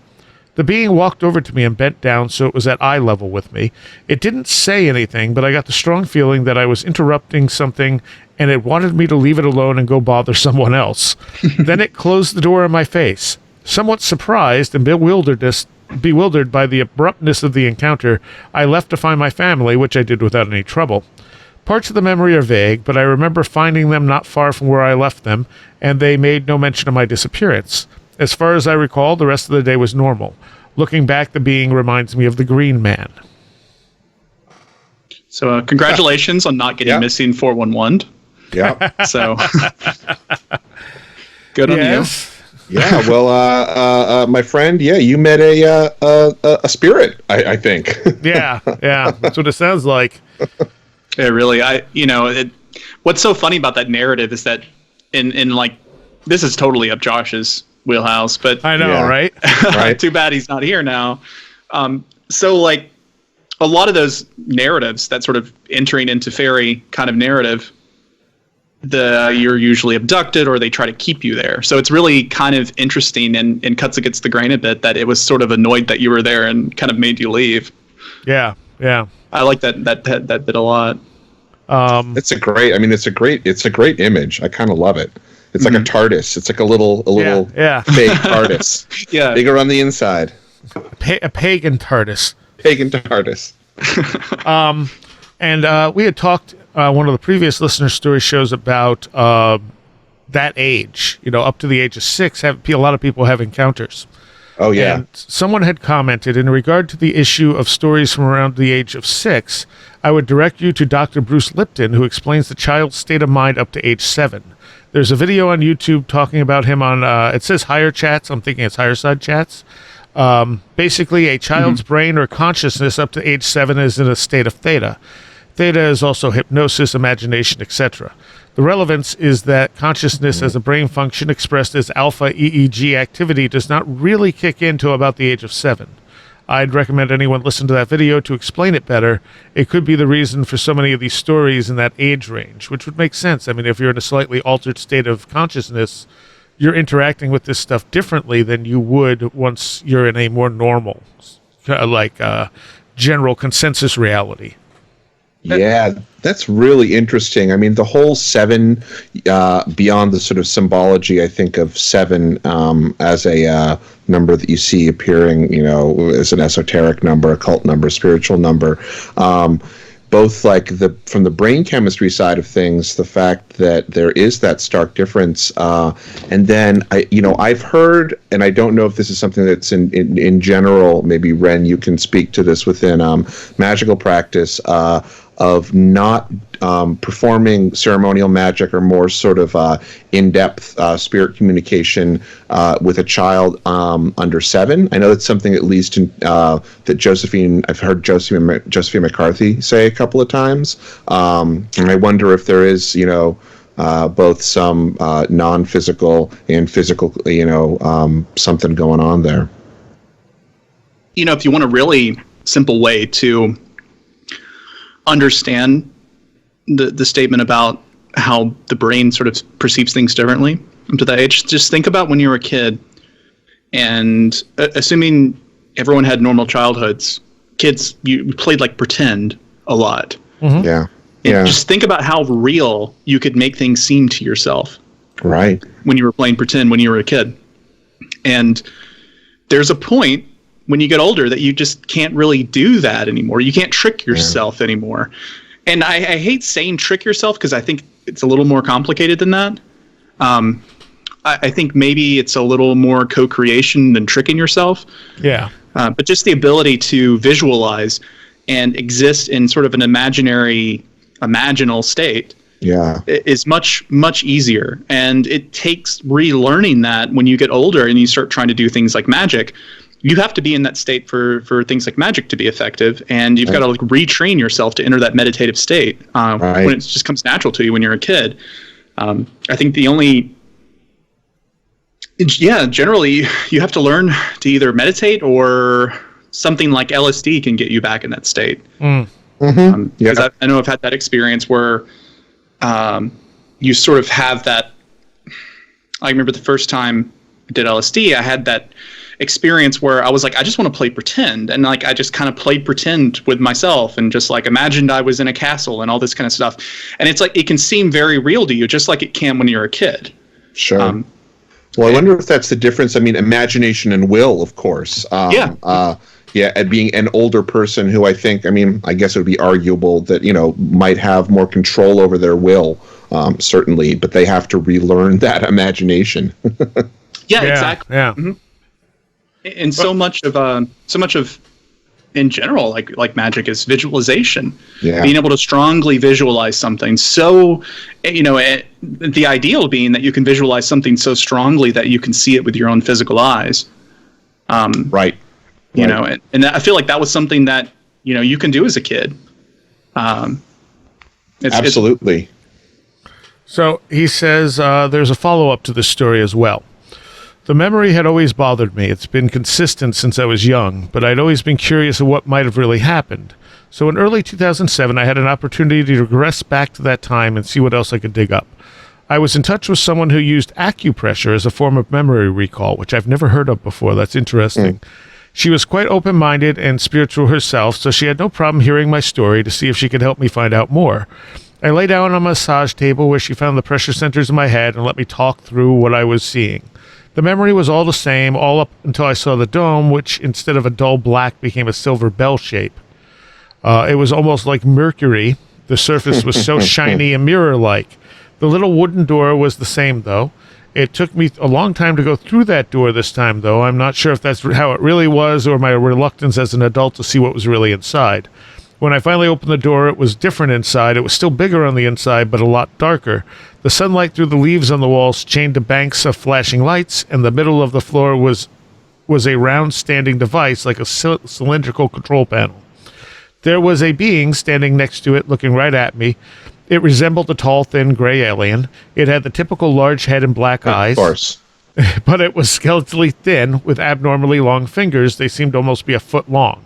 Speaker 1: The being walked over to me and bent down so it was at eye level with me. It didn't say anything, but I got the strong feeling that I was interrupting something and it wanted me to leave it alone and go bother someone else. Then it closed the door in my face. Somewhat surprised and bewildered by the abruptness of the encounter, I left to find my family, which I did without any trouble. Parts of the memory are vague, but I remember finding them not far from where I left them, and they made no mention of my disappearance. As far as I recall, the rest of the day was normal. Looking back, the being reminds me of the Green Man.
Speaker 3: So congratulations on not getting missing 411.
Speaker 4: Yeah.
Speaker 3: So good on you.
Speaker 4: Yeah. Well, my friend, you met a spirit, I think.
Speaker 1: Yeah. That's what it sounds like.
Speaker 3: Yeah, really. What's so funny about that narrative is that in like, this is totally up Josh's wheelhouse, but
Speaker 1: I know, right?
Speaker 3: Right. Too bad he's not here now. So like a lot of those narratives, that sort of entering into fairy kind of narrative, you're usually abducted or they try to keep you there. So it's really kind of interesting and cuts against the grain a bit that it was sort of annoyed that you were there and kind of made you leave.
Speaker 1: Yeah.
Speaker 3: I like that bit a lot.
Speaker 4: It's a great image. I kind of love it. It's like a TARDIS. It's like a little fake TARDIS.
Speaker 3: Yeah.
Speaker 4: Bigger on the inside.
Speaker 1: A pagan TARDIS.
Speaker 4: Pagan TARDIS.
Speaker 1: And we had talked one of the previous listener story shows about that age, up to the age of 6, a lot of people have encounters.
Speaker 4: Oh, yeah.
Speaker 1: And someone had commented, in regard to the issue of stories from around the age of 6, I would direct you to Dr. Bruce Lipton, who explains the child's state of mind up to age 7. There's a video on YouTube talking about him on, it says Higher Chats. I'm thinking it's Higher Side Chats. Basically, a child's brain or consciousness up to age 7 is in a state of theta. Theta is also hypnosis, imagination, etc. The relevance is that consciousness as a brain function expressed as alpha EEG activity does not really kick in till about the age of 7. I'd recommend anyone listen to that video to explain it better. It could be the reason for so many of these stories in that age range, which would make sense. I mean, if you're in a slightly altered state of consciousness, you're interacting with this stuff differently than you would once you're in a more normal, general consensus reality.
Speaker 4: Yeah, that's really interesting. I mean, the whole 7, beyond the sort of symbology, I think, of 7 as a number that you see appearing, as an esoteric number, occult number, spiritual number. Both from the brain chemistry side of things, the fact that there is that stark difference, and then I've heard, and I don't know if this is something that's in general. Maybe Wren, you can speak to this within magical practice. Of not performing ceremonial magic or more sort of in-depth spirit communication with a child under 7. I know that's something at least that I've heard Josephine McCarthy say a couple of times. And I wonder if there is, both some non-physical and physical, something going on there.
Speaker 3: If you want a really simple way to understand the statement about how the brain sort of perceives things differently to that age, just think about when you were a kid, and assuming everyone had normal childhoods, kids, you played pretend a lot.
Speaker 1: Mm-hmm.
Speaker 4: Yeah.
Speaker 3: And just think about how real you could make things seem to yourself.
Speaker 4: Right.
Speaker 3: When you were playing pretend when you were a kid. And there's a point when you get older that you just can't really do that anymore. You can't trick yourself anymore. And I hate saying trick yourself because I think it's a little more complicated than that. I think maybe it's a little more co-creation than tricking yourself.
Speaker 1: Yeah.
Speaker 3: But just the ability to visualize and exist in sort of an imaginal state is much, much easier. And it takes relearning that when you get older and you start trying to do things like magic. You have to be in that state for things like magic to be effective, and you've got to retrain yourself to enter that meditative state when it just comes natural to you when you're a kid. I think generally you have to learn to either meditate or something like LSD can get you back in that state. Because I know I've had that experience where you sort of have that. I remember the first time I did LSD, I had that experience where I was like, I just want to play pretend, and I just kind of played pretend with myself and just imagined I was in a castle and all this kind of stuff. And it's it can seem very real to you, just like it can when you're a kid.
Speaker 4: Sure. Well, I wonder if that's the difference. I mean, imagination and will, of course. And being an older person who I guess it would be arguable that, might have more control over their will, certainly, but they have to relearn that imagination.
Speaker 3: Yeah, exactly.
Speaker 1: Yeah.
Speaker 3: Mm-hmm. And so much of in general, like magic is visualization.
Speaker 4: Yeah.
Speaker 3: Being able to strongly visualize something. So, the ideal being that you can visualize something so strongly that you can see it with your own physical eyes.
Speaker 4: Right.
Speaker 3: And I feel like that was something that, you can do as a kid.
Speaker 4: Absolutely.
Speaker 1: So he says there's a follow-up to this story as well. The memory had always bothered me. It's been consistent since I was young, but I'd always been curious of what might have really happened. So in early 2007, I had an opportunity to regress back to that time and see what else I could dig up. I was in touch with someone who used acupressure as a form of memory recall, which I've never heard of before. That's interesting. She was quite open-minded and spiritual herself, so she had no problem hearing my story to see if she could help me find out more. I lay down on a massage table where she found the pressure centers in my head and let me talk through what I was seeing. The memory was all the same, all up until I saw the dome, which instead of a dull black became a silver bell shape. It was almost like mercury. The surface was so shiny and mirror-like. The little wooden door was the same, though. It took me a long time to go through that door this time, though. I'm not sure if that's how it really was or my reluctance as an adult to see what was really inside. When I finally opened the door, it was different inside. It was still bigger on the inside, but a lot darker. The sunlight through the leaves on the walls chained to banks of flashing lights, and the middle of the floor was a round standing device like a cylindrical control panel. There was a being standing next to it, looking right at me. It resembled a tall, thin, gray alien. It had the typical large head and black eyes.
Speaker 4: Of course.
Speaker 1: but it was skeletally thin with abnormally long fingers. They seemed to almost be a foot long.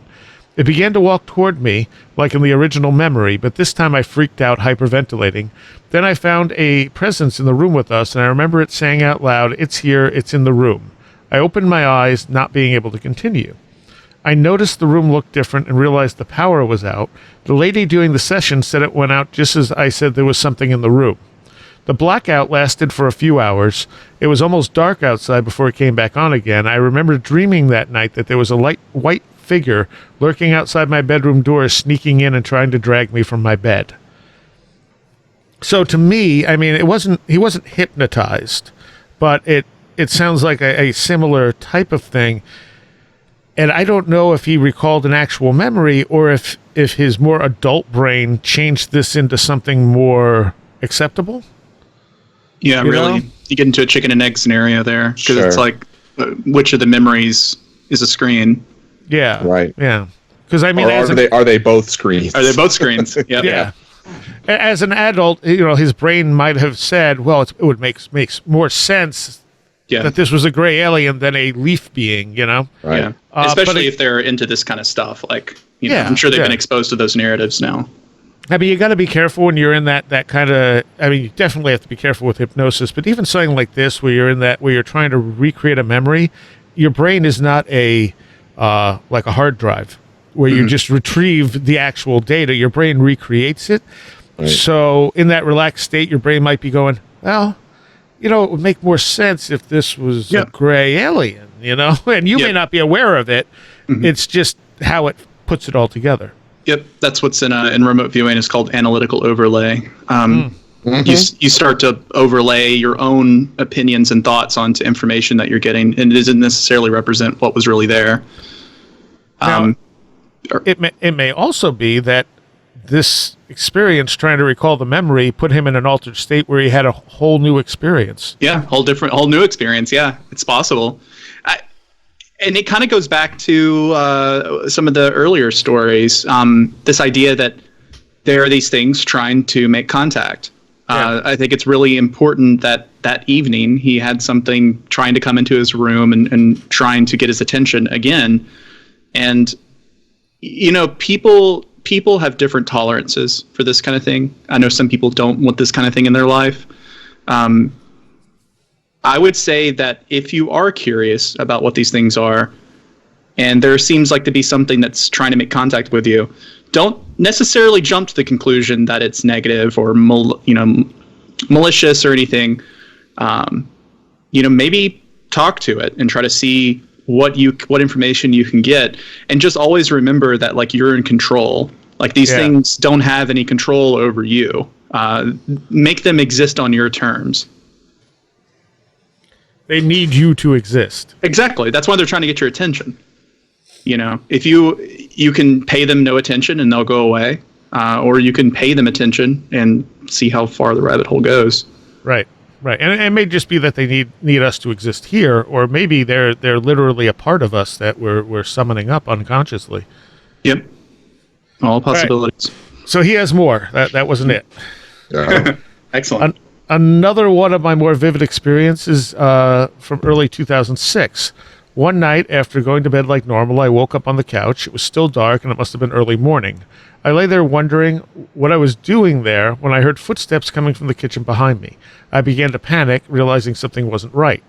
Speaker 1: It began to walk toward me, like in the original memory, but this time I freaked out, hyperventilating. Then I found a presence in the room with us, and I remember it saying out loud, "It's here, it's in the room." I opened my eyes, not being able to continue. I noticed the room looked different and realized the power was out. The lady doing the session said it went out just as I said there was something in the room. The blackout lasted for a few hours. It was almost dark outside before it came back on again. I remember dreaming that night that there was a light white figure lurking outside my bedroom door, sneaking in and trying to drag me from my bed. So to me, I mean, he wasn't hypnotized, but it sounds like a similar type of thing. And I don't know if he recalled an actual memory or if his more adult brain changed this into something more acceptable.
Speaker 3: Yeah, really. Know? You get into a chicken and egg scenario there because it's like, which of the memories is a screen?
Speaker 1: Yeah.
Speaker 4: Right.
Speaker 1: Yeah. Because I mean,
Speaker 4: are they both screens?
Speaker 3: Are they both screens? Yep.
Speaker 1: Yeah. As an adult, his brain might have said, "Well, it would makes more sense that this was a gray alien than a leaf being."
Speaker 4: Right.
Speaker 3: Yeah. Especially if they're into this kind of stuff, like I'm sure they've been exposed to those narratives now.
Speaker 1: I mean, you got to be careful when you're in that kind of. I mean, you definitely have to be careful with hypnosis. But even something like this, where you're trying to recreate a memory, your brain is not like a hard drive where you just retrieve the actual data. Your brain recreates it. Right. So in that relaxed state, your brain might be going, well, it would make more sense if this was a gray alien, and you may not be aware of it. Mm-hmm. It's just how it puts it all together.
Speaker 3: Yep. That's what's in remote viewing is called analytical overlay. You start to overlay your own opinions and thoughts onto information that you're getting, and it doesn't necessarily represent what was really there.
Speaker 1: Now, it may also be that this experience, trying to recall the memory, put him in an altered state where he had a whole new experience.
Speaker 3: Yeah, whole new experience. Yeah, it's possible. And it kind of goes back to some of the earlier stories. This idea that there are these things trying to make contact. I think it's really important that evening he had something trying to come into his room and trying to get his attention again. And, people have different tolerances for this kind of thing. I know some people don't want this kind of thing in their life. I would say that if you are curious about what these things are, and there seems like to be something that's trying to make contact with you, don't necessarily jump to the conclusion that it's negative or malicious or anything. Maybe talk to it and try to see what information you can get, and just always remember that like you're in control. Like these things don't have any control over you. Make them exist on your terms.
Speaker 1: They need you to exist.
Speaker 3: Exactly. That's why they're trying to get your attention. If you can pay them no attention and they'll go away, or you can pay them attention and see how far the rabbit hole goes.
Speaker 1: Right. And it may just be that they need us to exist here, or maybe they're literally a part of us that we're summoning up unconsciously.
Speaker 3: Yep. All possibilities.
Speaker 1: Right. So he has more. That wasn't it.
Speaker 3: Excellent.
Speaker 1: Another one of my more vivid experiences from early 2006. One night, after going to bed like normal, I woke up on the couch. It was still dark, and it must have been early morning. I lay there wondering what I was doing there when I heard footsteps coming from the kitchen behind me. I began to panic, realizing something wasn't right.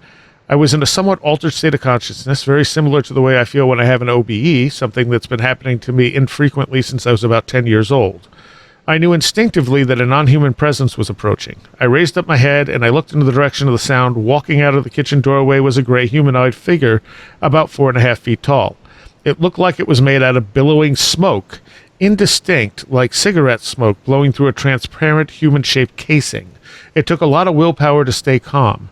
Speaker 1: I was in a somewhat altered state of consciousness, very similar to the way I feel when I have an OBE, something that's been happening to me infrequently since I was about 10 years old. I knew instinctively that a non-human presence was approaching. I raised up my head and I looked into the direction of the sound. Walking out of the kitchen doorway was a gray humanoid figure about 4.5 feet tall. It looked like it was made out of billowing smoke, indistinct like cigarette smoke blowing through a transparent human-shaped casing. It took a lot of willpower to stay calm.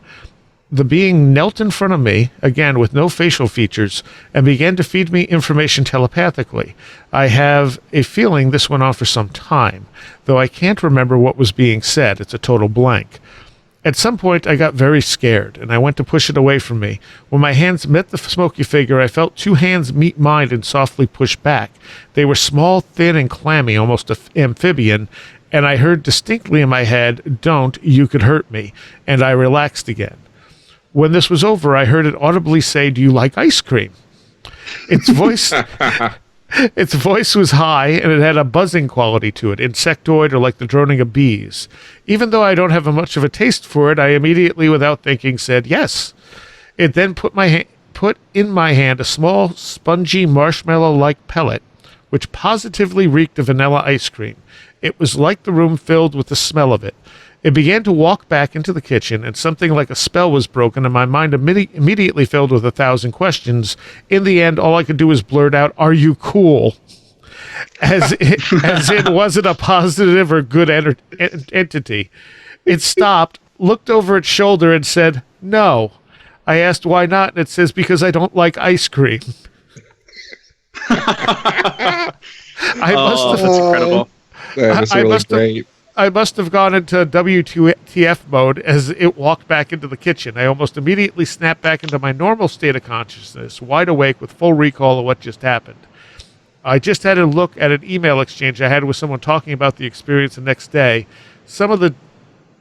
Speaker 1: The being knelt in front of me, again with no facial features, and began to feed me information telepathically. I have a feeling this went on for some time, though I can't remember what was being said. It's a total blank. At some point, I got very scared, and I went to push it away from me. When my hands met the smoky figure, I felt two hands meet mine and softly push back. They were small, thin, and clammy, almost amphibian, and I heard distinctly in my head, "Don't, you could hurt me," and I relaxed again. When this was over, I heard it audibly say, "Do you like ice cream?" Its voice its voice was high, and it had a buzzing quality to it, insectoid or like the droning of bees. Even though I don't have much of a taste for it, I immediately, without thinking, said yes. It then put in my hand a small, spongy, marshmallow-like pellet, which positively reeked of vanilla ice cream. It was like the room filled with the smell of it. It began to walk back into the kitchen, and something like a spell was broken, and my mind immediately filled with 1,000 questions. In the end, all I could do was blurt out, "Are you cool?" As it wasn't a positive or good entity. It stopped, looked over its shoulder, and said, "No." I asked why not, and it says, "Because I don't like ice cream."
Speaker 3: That's incredible.
Speaker 4: That was really great.
Speaker 1: I must have gone into WTF mode as it walked back into the kitchen. I almost immediately snapped back into my normal state of consciousness, wide awake with full recall of what just happened. I just had a look at an email exchange I had with someone talking about the experience the next day. Some of the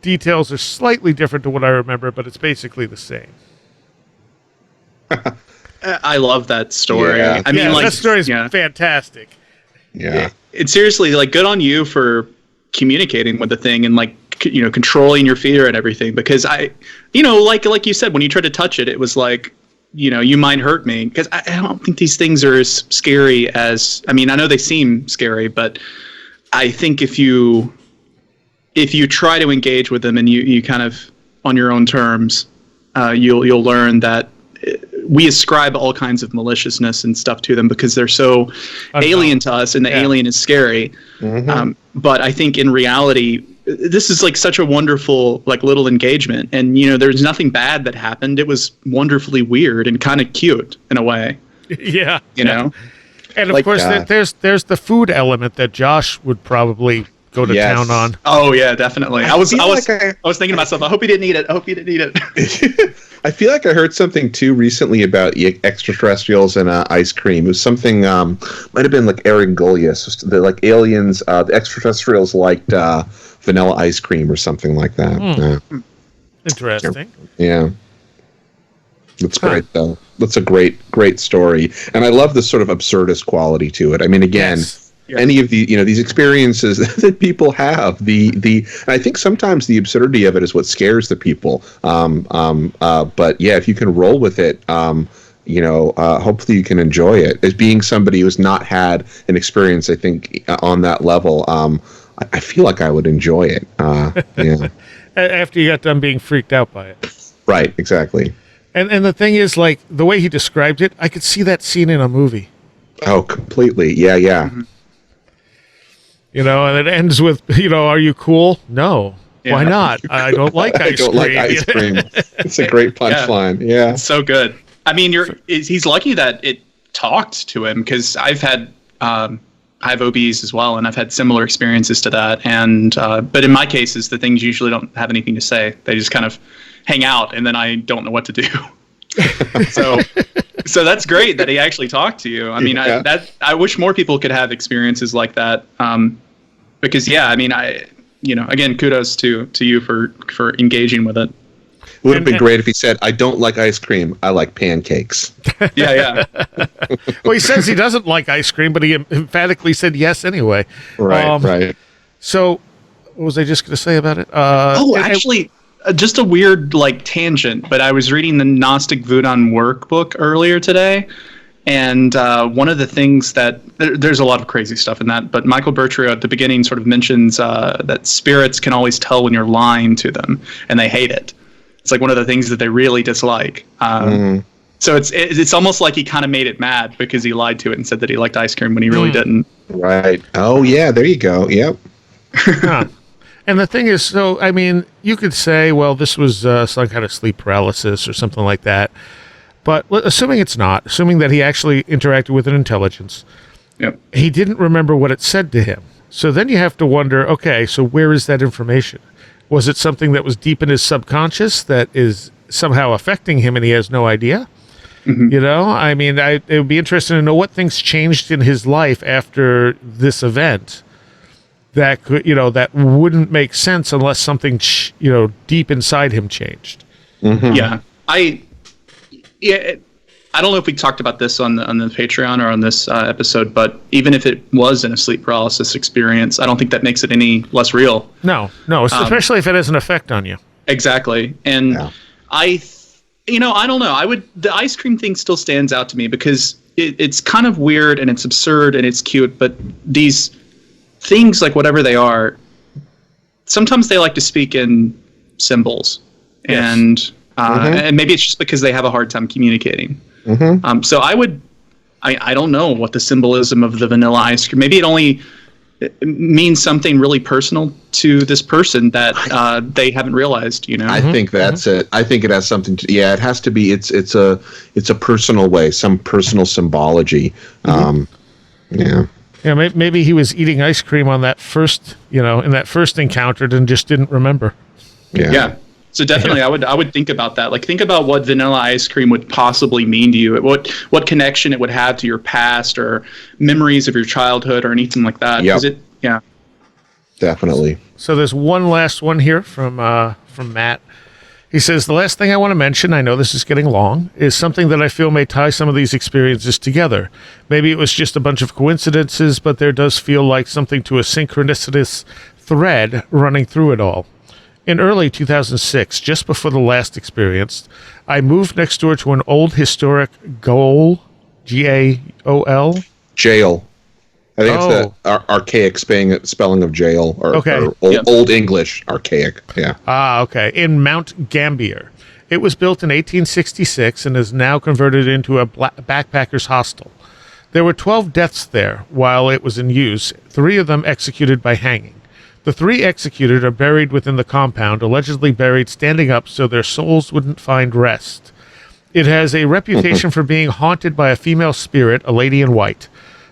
Speaker 1: details are slightly different to what I remember, but it's basically the same.
Speaker 3: I love that story.
Speaker 4: Yeah.
Speaker 3: I mean, like,
Speaker 1: that story's fantastic.
Speaker 4: Yeah.
Speaker 3: It's seriously, like, good on you for communicating with the thing and, like, controlling your fear and everything, because like you said, when you tried to touch it, it was like, you might hurt me, because I don't think these things are as scary as, I mean, I know they seem scary, but I think if you try to engage with them and you kind of on your own terms, you'll learn that we ascribe all kinds of maliciousness and stuff to them because they're so alien to us, and the alien is scary. Mm-hmm. But I think in reality, this is like such a wonderful, like, little engagement, and there's nothing bad that happened. It was wonderfully weird and kind of cute in a way.
Speaker 1: Yeah,
Speaker 3: you know.
Speaker 1: And of course, there's the food element that Josh would probably go to town on.
Speaker 3: Oh yeah, definitely. I was thinking to myself, I hope he didn't eat it.
Speaker 4: I feel like I heard something too recently about extraterrestrials and ice cream. It was something, might have been like Erigolius. The like aliens, the extraterrestrials liked vanilla ice cream or something like that.
Speaker 1: Interesting.
Speaker 4: Yeah. That's great, though. That's a great story, and I love the sort of absurdist quality to it. I mean, again. Yes. Any of the these experiences that people have, and I think sometimes the absurdity of it is what scares the people. But yeah, if you can roll with it, hopefully you can enjoy it. As being somebody who's not had an experience, I think on that level, I feel like I would enjoy it. Yeah.
Speaker 1: After you got done being freaked out by it.
Speaker 4: Right. Exactly.
Speaker 1: And the thing is, like, the way he described it, I could see that scene in a movie.
Speaker 4: Oh, completely. Yeah. Yeah.
Speaker 3: Mm-hmm.
Speaker 1: And it ends with, are you cool? No. Yeah. Why not? I don't like ice cream.
Speaker 4: I don't like ice cream. It's a great punchline. Yeah.
Speaker 3: It's so good. I mean, he's lucky that it talked to him, because I've had, I have OBs as well, and I've had similar experiences to that. And, but in my cases, the things usually don't have anything to say. They just kind of hang out, and then I don't know what to do. So that's great that he actually talked to you. I mean, I wish more people could have experiences like that. Because I mean, again, kudos to you for engaging with it.
Speaker 4: It would have been great if he said, "I don't like ice cream. I like pancakes."
Speaker 3: Yeah.
Speaker 1: Well, he says he doesn't like ice cream, but he emphatically said yes anyway.
Speaker 4: Right.
Speaker 1: So, what was I just going to say about it?
Speaker 3: Actually. Just a weird, like, tangent, but I was reading the Gnostic Voodoo workbook earlier today, and one of the things that there's a lot of crazy stuff in that, but Michael Bertrio at the beginning sort of mentions that spirits can always tell when you're lying to them, and they hate it. It's like one of the things that they really dislike. So it's almost like he kind of made it mad because he lied to it and said that he liked ice cream when he really didn't.
Speaker 4: Right. Oh yeah, there you go. Yep.
Speaker 1: Huh. And the thing is, so, I mean, you could say, well, this was some kind of sleep paralysis or something like that. But assuming it's not, assuming that he actually interacted with an intelligence, he didn't remember what it said to him. So then you have to wonder, okay, so where is that information? Was it something that was deep in his subconscious that is somehow affecting him and he has no idea? Mm-hmm. I mean, it would be interesting to know what things changed in his life after this event. That could, that wouldn't make sense unless something, deep inside him changed.
Speaker 4: Mm-hmm.
Speaker 3: Yeah. I yeah, I don't know if we talked about this on the Patreon or on this episode, but even if it was in a sleep paralysis experience, I don't think that makes it any less real.
Speaker 1: No, especially if it has an effect on you.
Speaker 3: Exactly. And I don't know. The ice cream thing still stands out to me because it's kind of weird and it's absurd and it's cute, but these things, like whatever they are, sometimes they like to speak in symbols. Yes. And maybe it's just because they have a hard time communicating. Mm-hmm. So I don't know what the symbolism of the vanilla ice cream. Maybe it only means something really personal to this person that they haven't realized.
Speaker 4: I think that's it. I think it has something to. Yeah, it has to be. It's a personal way, some personal symbology. Yeah.
Speaker 1: Yeah, maybe he was eating ice cream on that first, in that first encounter and just didn't remember.
Speaker 3: Yeah. So definitely, I would think about that. Like, think about what vanilla ice cream would possibly mean to you. What connection it would have to your past or memories of your childhood or anything like that.
Speaker 4: Yeah. Definitely.
Speaker 1: So there's one last one here from Matt. He says, the last thing I want to mention, I know this is getting long, is something that I feel may tie some of these experiences together. Maybe it was just a bunch of coincidences, but there does feel like something to a synchronicitous thread running through it all. In early 2006, just before the last experience, I moved next door to an old historic gaol, G-A-O-L?
Speaker 4: Jail. I think it's the archaic spelling of jail, or Old English, archaic, yeah.
Speaker 1: Okay, in Mount Gambier. It was built in 1866 and is now converted into a backpacker's hostel. There were 12 deaths there while it was in use, 3 of them executed by hanging. The 3 executed are buried within the compound, allegedly buried standing up so their souls wouldn't find rest. It has a reputation for being haunted by a female spirit, a lady in white.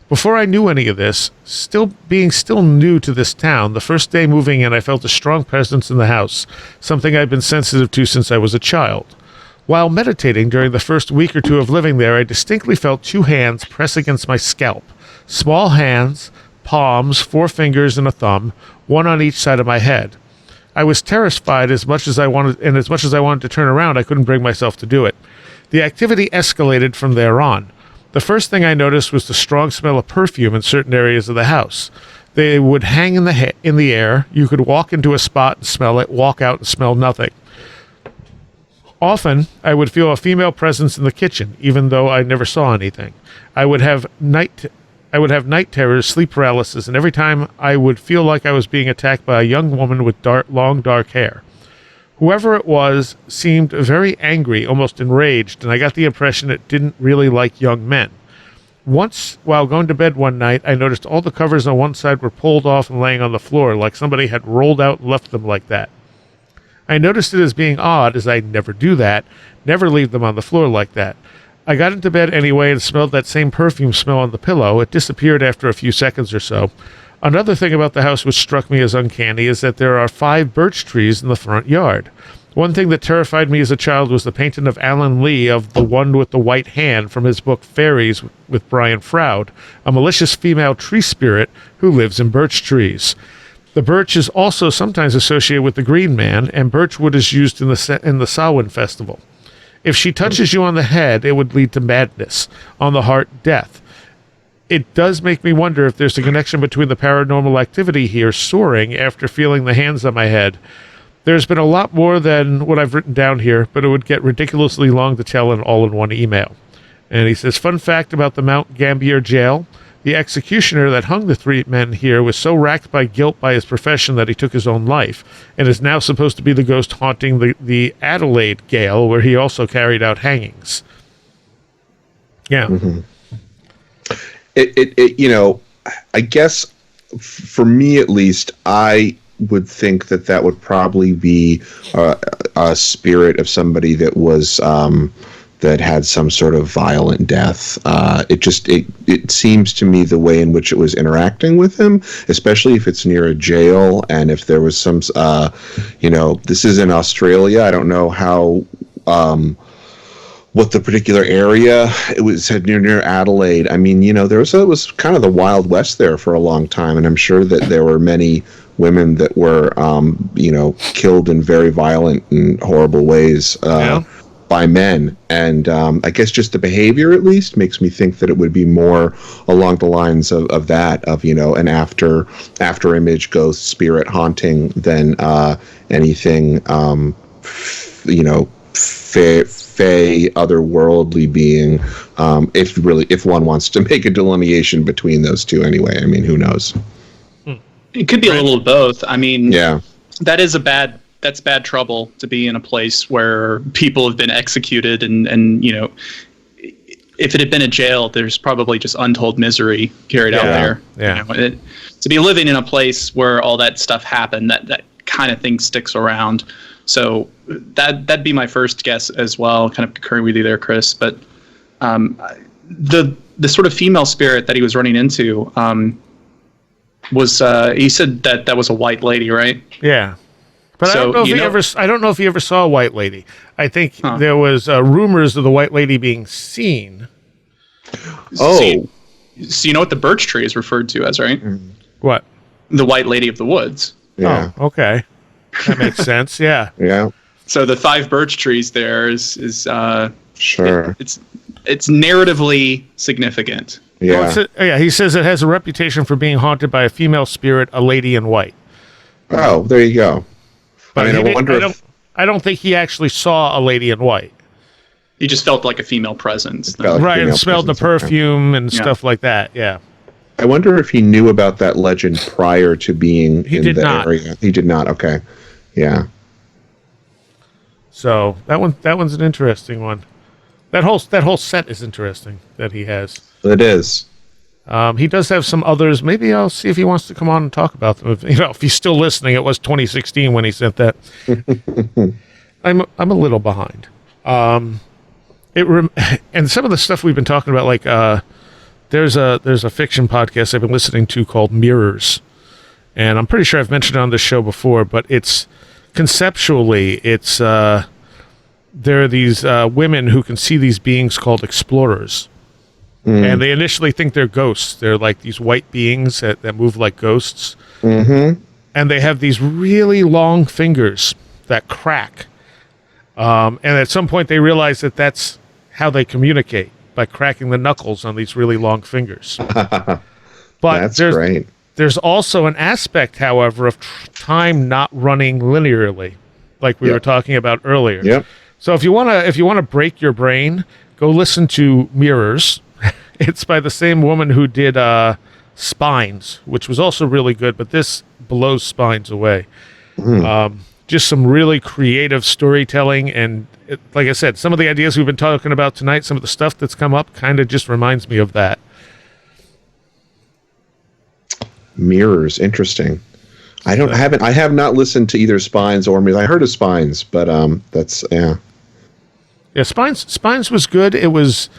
Speaker 1: Before I knew any of this, still new to this town, the first day moving in I felt a strong presence in the house, something I've been sensitive to since I was a child. While meditating during the first week or 2 of living there, I distinctly felt 2 hands press against my scalp. Small hands, palms, 4 fingers and a thumb, 1 on each side of my head. I was terrified as much as I wanted to turn around, I couldn't bring myself to do it. The activity escalated from there on. The first thing I noticed was the strong smell of perfume in certain areas of the house. They would hang in the air. You could walk into a spot and smell it, walk out and smell nothing. Often, I would feel a female presence in the kitchen, even though I never saw anything. I would have night terrors, sleep paralysis, and every time I would feel like I was being attacked by a young woman with long dark hair. Whoever it was seemed very angry, almost enraged, and I got the impression it didn't really like young men. Once, while going to bed one night, I noticed all the covers on one side were pulled off and laying on the floor, like somebody had rolled out and left them like that. I noticed it as being odd, as I never do that, never leave them on the floor like that. I got into bed anyway and smelled that same perfume smell on the pillow. It disappeared after a few seconds or so. Another thing about the house which struck me as uncanny is that there are 5 birch trees in the front yard. One thing that terrified me as a child was the painting of Alan Lee of the one with the white hand from his book Fairies with Brian Froud, a malicious female tree spirit who lives in birch trees. The birch is also sometimes associated with the Green Man, and birch wood is used in the Samhain festival. If she touches you on the head, it would lead to madness, on the heart, death. It does make me wonder if there's a connection between the paranormal activity here soaring after feeling the hands on my head. There's been a lot more than what I've written down here, but it would get ridiculously long to tell in all in one email. And he says, fun fact about the Mount Gambier jail. The executioner that hung the 3 men here was so racked by guilt by his profession that he took his own life, and is now supposed to be the ghost haunting the Adelaide Gaol, where he also carried out hangings. Yeah.
Speaker 4: Mm-hmm. I guess for me at least, I would think that would probably be a spirit of somebody that was that had some sort of violent death. It seems to me the way in which it was interacting with him, especially if it's near a jail and if there was some, this is in Australia. I don't know how. What the particular area it was said near Adelaide. I mean, it was kind of the Wild West there for a long time, and I'm sure that there were many women that were, killed in very violent and horrible ways. by men, and I guess just the behavior at least makes me think that it would be more along the lines of that, of an after image, ghost, spirit haunting than anything fey, otherworldly being. If one wants to make a delineation between those two, anyway. I mean, who knows?
Speaker 3: It could be a little of both. I mean,
Speaker 4: Yeah.
Speaker 3: that's bad trouble to be in a place where people have been executed, and if it had been a jail, there's probably just untold misery carried out there.
Speaker 1: Yeah.
Speaker 3: To be living in a place where all that stuff happened, that kind of thing sticks around. So that'd be my first guess as well, kind of concurring with you there, Chris. But the sort of female spirit that he was running into was he said that was a white lady, right?
Speaker 1: Yeah. But
Speaker 3: So,
Speaker 1: I don't know if he ever saw a white lady. I think there was rumors of the white lady being seen.
Speaker 4: Oh.
Speaker 3: So you know what the birch tree is referred to as, right?
Speaker 1: What?
Speaker 3: The White Lady of the Woods.
Speaker 4: Yeah.
Speaker 1: Oh, okay. That makes sense. Yeah.
Speaker 4: Yeah.
Speaker 3: So the 5 birch trees there is
Speaker 4: Sure.
Speaker 3: it's narratively significant.
Speaker 4: Yeah.
Speaker 1: He says it has a reputation for being haunted by a female spirit, a lady in white.
Speaker 4: Oh, there you go.
Speaker 1: But
Speaker 4: I wonder
Speaker 1: I don't think he actually saw a lady in white.
Speaker 3: He just felt like a female presence.
Speaker 4: Felt like
Speaker 1: Right, and
Speaker 4: female
Speaker 1: smelled the
Speaker 4: presence, okay.
Speaker 1: perfume and stuff like that. Yeah.
Speaker 4: I wonder if he knew about that legend prior to being in
Speaker 1: did
Speaker 4: the
Speaker 1: not.
Speaker 4: area. He did not. Okay. Yeah.
Speaker 1: So that one's an interesting one. That whole set is interesting that he has.
Speaker 4: It is.
Speaker 1: He does have some others. Maybe I'll see if he wants to come on and talk about them. If he's still listening, it was 2016 when he sent that. I'm a little behind. And some of the stuff we've been talking about, like there's a fiction podcast I've been listening to called Mirrors, and I'm pretty sure I've mentioned it on this show before. But it's conceptually, there are these women who can see these beings called explorers. And they initially think they're ghosts. They're like these white beings that move like ghosts.
Speaker 4: Mm-hmm.
Speaker 1: And they have these really long fingers that crack. And at some point they realize that that's how they communicate, by cracking the knuckles on these really long fingers. But
Speaker 4: That's great.
Speaker 1: There's also an aspect, however, of time not running linearly, like we were talking about earlier.
Speaker 4: Yep.
Speaker 1: So if you wanna break your brain, go listen to Mirrors. It's by the same woman who did Spines, which was also really good, but this blows Spines away. Just some really creative storytelling, and like I said, some of the ideas we've been talking about tonight, some of the stuff that's come up, kind of just reminds me of that.
Speaker 4: Mirrors, interesting. I have not listened to either Spines or Mirrors. I heard of Spines, but that's
Speaker 1: Yeah, Spines was good. It was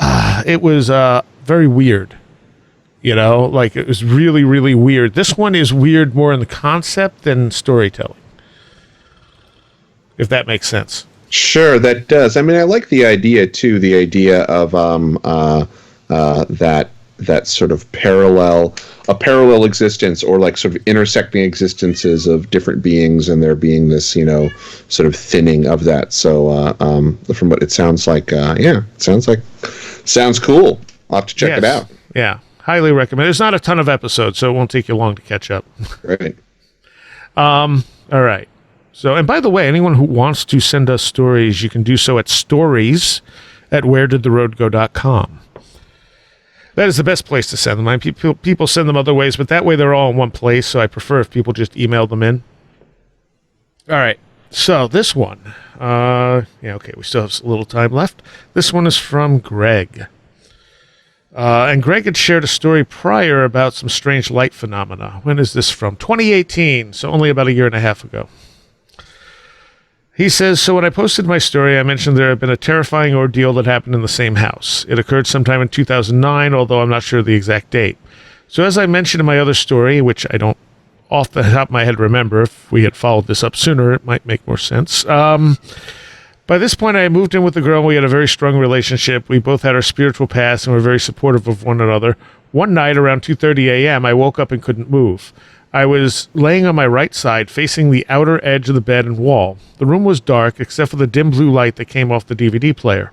Speaker 1: very weird. Like it was really, really weird. This one is weird more in the concept than storytelling, if that makes sense.
Speaker 4: Sure, that does. I mean, I like the idea too. The idea of that sort of parallel existence, or like sort of intersecting existences of different beings, and there being this, sort of thinning of that. So, from what it sounds like, sounds cool. I'll have to check it out.
Speaker 1: Yeah, highly recommend. There's not a ton of episodes, so it won't take you long to catch up.
Speaker 4: Great.
Speaker 1: All right. So, and by the way, anyone who wants to send us stories, you can do so at stories@wheredidtheroadgo.com. That is the best place to send them. People send them other ways, but that way they're all in one place, so I prefer if people just email them in. All right. So this one, we still have a little time left. This one is from Greg. And Greg had shared a story prior about some strange light phenomena. When is this from? 2018, so only about a year and a half ago. He says, so when I posted my story, I mentioned there had been a terrifying ordeal that happened in the same house. It occurred sometime in 2009, although I'm not sure the exact date. So as I mentioned in my other story, which I don't off the top of my head remember, if we had followed this up sooner, it might make more sense. By this point, I had moved in with the girl, and we had a very strong relationship. We both had our spiritual past and were very supportive of one another. One night around 2:30 a.m., I woke up and couldn't move. I was laying on my right side, facing the outer edge of the bed and wall. The room was dark, except for the dim blue light that came off the DVD player.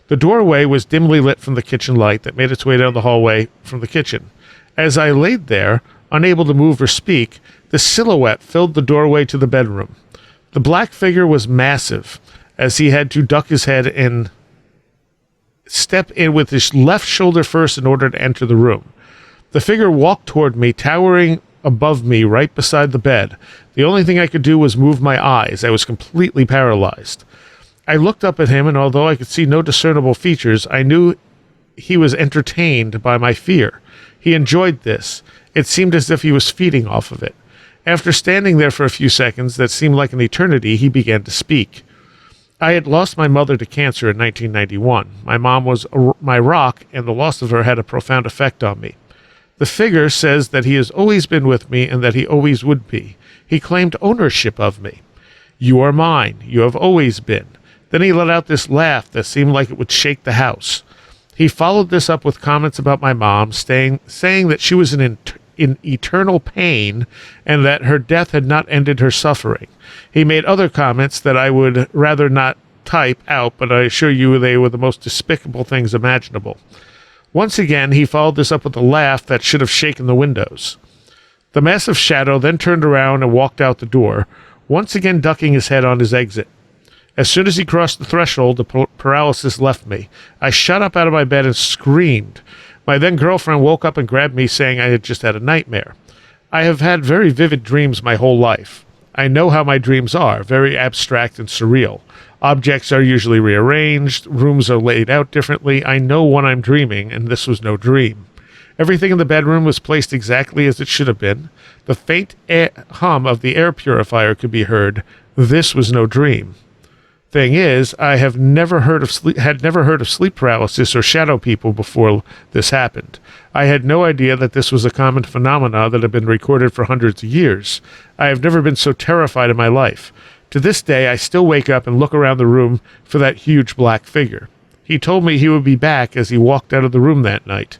Speaker 1: The doorway was dimly lit from the kitchen light that made its way down the hallway from the kitchen. As I laid there, unable to move or speak, the silhouette filled the doorway to the bedroom. The black figure was massive, as he had to duck his head and step in with his left shoulder first in order to enter the room. The figure walked toward me, towering above me right beside the bed. The only thing I could do was move my eyes. I was completely paralyzed. I looked up at him, and although I could see no discernible features, I knew he was entertained by my fear. He enjoyed this. It seemed as if he was feeding off of it. After standing there for a few seconds that seemed like an eternity, he began to speak. I had lost my mother to cancer in 1991. My mom was my rock, and the loss of her had a profound effect on me. The figure says that he has always been with me and that he always would be. He claimed ownership of me. You are mine. You have always been. Then he let out this laugh that seemed like it would shake the house. He followed this up with comments about my mom, saying that she was in eternal pain and that her death had not ended her suffering. He made other comments that I would rather not type out, but I assure you they were the most despicable things imaginable. Once again, he followed this up with a laugh that should have shaken the windows. The massive shadow then turned around and walked out the door, once again ducking his head on his exit. As soon as he crossed the threshold, the paralysis left me. I shot up out of my bed and screamed. My then-girlfriend woke up and grabbed me, saying I had just had a nightmare. I have had very vivid dreams my whole life. I know how my dreams are, very abstract and surreal. Objects are usually rearranged, rooms are laid out differently. I know when I'm dreaming, and this was no dream. Everything in the bedroom was placed exactly as it should have been. The faint hum of the air purifier could be heard. This was no dream. Thing is, I have never heard of sleep paralysis or shadow people before this happened. I had no idea that this was a common phenomena that had been recorded for hundreds of years. I have never been so terrified in my life. To this day, I still wake up and look around the room for that huge black figure. He told me he would be back as he walked out of the room that night.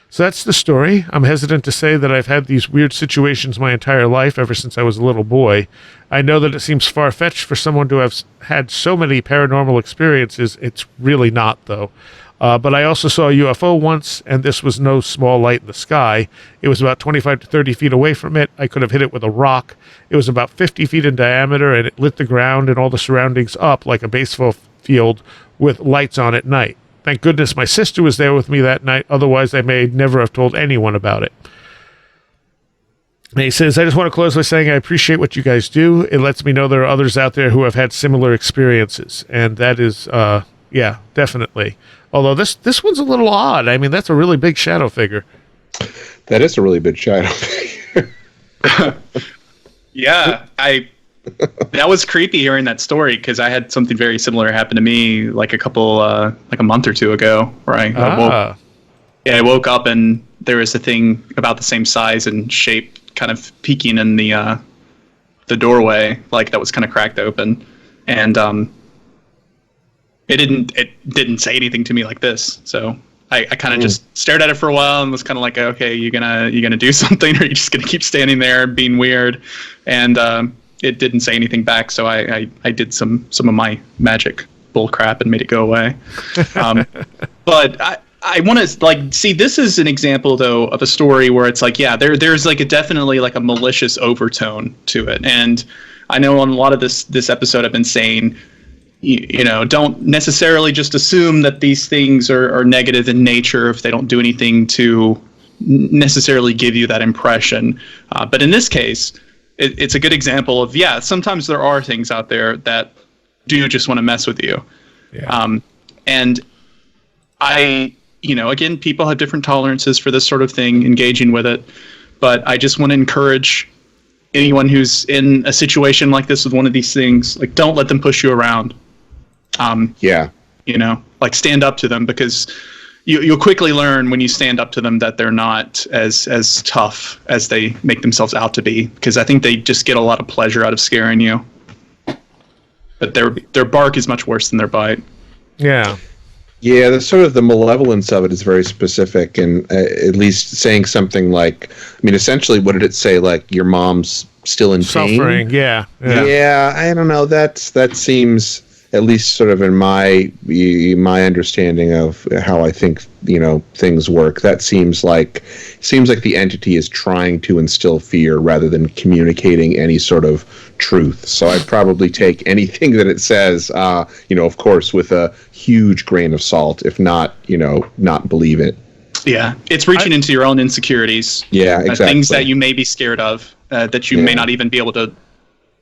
Speaker 1: So that's the story. I'm hesitant to say that I've had these weird situations my entire life, ever since I was a little boy. I know that it seems far-fetched for someone to have had so many paranormal experiences. It's really not, though. But I also saw a UFO once, and this was no small light in the sky. It was about 25 to 30 feet away from it. I could have hit it with a rock. It was about 50 feet in diameter, and it lit the ground and all the surroundings up like a baseball field with lights on at night. Thank goodness my sister was there with me that night. Otherwise, I may never have told anyone about it. And he says, I just want to close by saying I appreciate what you guys do. It lets me know there are others out there who have had similar experiences. And that is, yeah, definitely. Although this one's a little odd. I mean, that's a really big shadow figure.
Speaker 4: That is a really big shadow figure.
Speaker 3: Yeah, that was creepy hearing that story, because I had something very similar happen to me like a month or two ago, where I woke up and there was a thing about the same size and shape kind of peeking in the doorway, like that was kind of cracked open, and it didn't say anything to me like this, so I kind of just stared at it for a while and was kind of like, okay, you gonna do something, or are you just gonna keep standing there being weird? And it didn't say anything back, so I did some of my magic bull crap and made it go away. But I want to see, this is an example though of a story where it's like, yeah, there's like definitely like a malicious overtone to it. And I know on a lot of this episode I've been saying, you know, don't necessarily just assume that these things are negative in nature if they don't do anything to necessarily give you that impression. But in this case, it's a good example of, yeah, sometimes there are things out there that do just want to mess with you. Yeah. And again, people have different tolerances for this sort of thing, engaging with it. But I just want to encourage anyone who's in a situation like this with one of these things, like, don't let them push you around. Stand up to them, because you'll quickly learn when you stand up to them that they're not as tough as they make themselves out to be, because I think they just get a lot of pleasure out of scaring you. But their bark is much worse than their bite.
Speaker 1: Yeah.
Speaker 4: Yeah, the sort of the malevolence of it is very specific, and at least saying something like, I mean, essentially, what did it say? Like, your mom's still in
Speaker 1: Suffering,
Speaker 4: pain?
Speaker 1: yeah.
Speaker 4: Yeah, I don't know. That seems, at least sort of in my understanding of how I think things work. That seems like the entity is trying to instill fear rather than communicating any sort of truth. So I'd probably take anything that it says, of course, with a huge grain of salt, if not, not believe it.
Speaker 3: Yeah, it's reaching into your own insecurities.
Speaker 4: Yeah, exactly.
Speaker 3: Things that you may be scared of, that you may not even be able to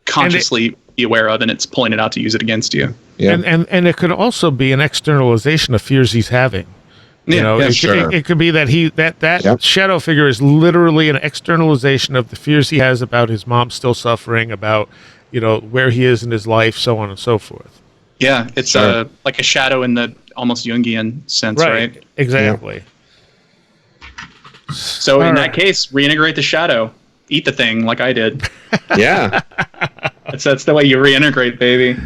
Speaker 3: consciously be aware of, and it's pulling it out to use it against you.
Speaker 4: Yeah.
Speaker 1: And it could also be an externalization of fears he's having. It could be that that shadow figure is literally an externalization of the fears he has about his mom still suffering, about where he is in his life, so on and so forth.
Speaker 3: Yeah, it's like a shadow in the almost Jungian sense, right?
Speaker 1: Exactly.
Speaker 4: Yeah.
Speaker 3: So in that case, reintegrate the shadow. Eat the thing like I did.
Speaker 4: Yeah.
Speaker 3: That's the way you reintegrate, baby.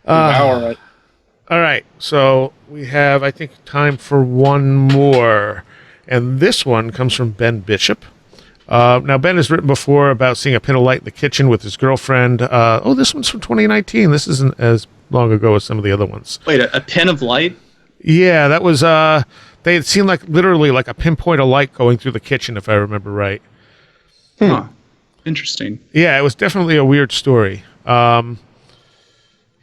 Speaker 3: Devour it.
Speaker 1: All right, so we have, I think, time for one more. And this one comes from Ben Bishop. Now, Ben has written before about seeing a pin of light in the kitchen with his girlfriend. This one's from 2019. This isn't as long ago as some of the other ones.
Speaker 3: Wait, a pin of light?
Speaker 1: Yeah, that was, they had seen literally like a pinpoint of light going through the kitchen, if I remember right.
Speaker 3: Huh. Interesting.
Speaker 1: Yeah, it was definitely a weird story.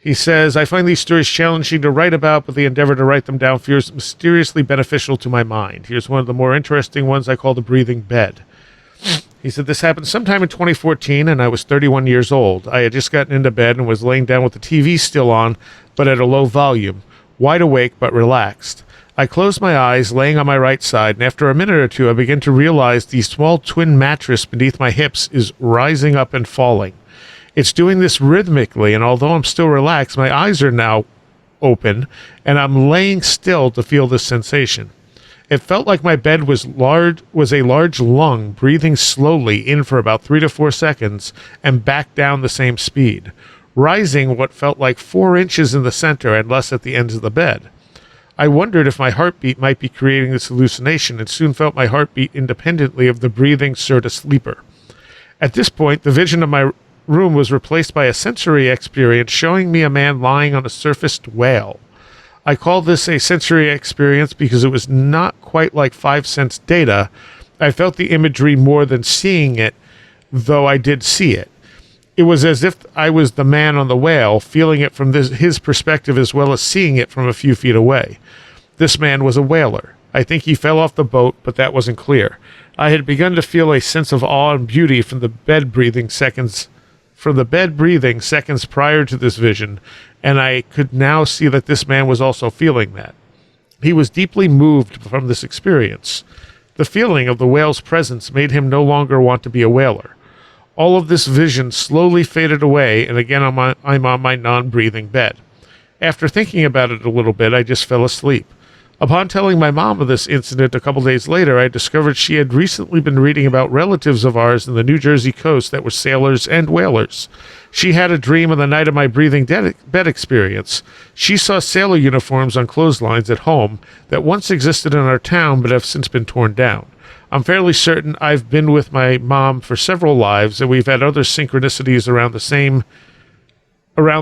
Speaker 1: He says, I find these stories challenging to write about, but the endeavor to write them down feels mysteriously beneficial to my mind. Here's one of the more interesting ones I call the breathing bed. He said, this happened sometime in 2014, and I was 31 years old. I had just gotten into bed and was laying down with the TV still on, but at a low volume, wide awake but relaxed. I closed my eyes, laying on my right side, and after a minute or two, I began to realize the small twin mattress beneath my hips is rising up and falling. It's doing this rhythmically, and although I'm still relaxed, my eyes are now open, and I'm laying still to feel this sensation. It felt like my bed was a large lung, breathing slowly in for about 3 to 4 seconds, and back down the same speed, rising what felt like 4 inches in the center and less at the ends of the bed. I wondered if my heartbeat might be creating this hallucination, and soon felt my heartbeat independently of the breathing Serta sleeper. At this point, the vision of my room was replaced by a sensory experience showing me a man lying on a surfaced whale. I call this a sensory experience because it was not quite like 5 sense data. I felt the imagery more than seeing it, though I did see it. It was as if I was the man on the whale, feeling it from his perspective as well as seeing it from a few feet away. This man was a whaler. I think he fell off the boat, but that wasn't clear. I had begun to feel a sense of awe and beauty from the bed breathing seconds prior to this vision, and I could now see that this man was also feeling that. He was deeply moved from this experience. The feeling of the whale's presence made him no longer want to be a whaler. All of this vision slowly faded away, and again I'm on my non-breathing bed. After thinking about it a little bit, I just fell asleep. Upon telling my mom of this incident a couple days later, I discovered she had recently been reading about relatives of ours in the New Jersey coast that were sailors and whalers. She had a dream on the night of my breathing bed experience. She saw sailor uniforms on clotheslines at home that once existed in our town but have since been torn down. I'm fairly certain I've been with my mom for several lives, and we've had other synchronicities around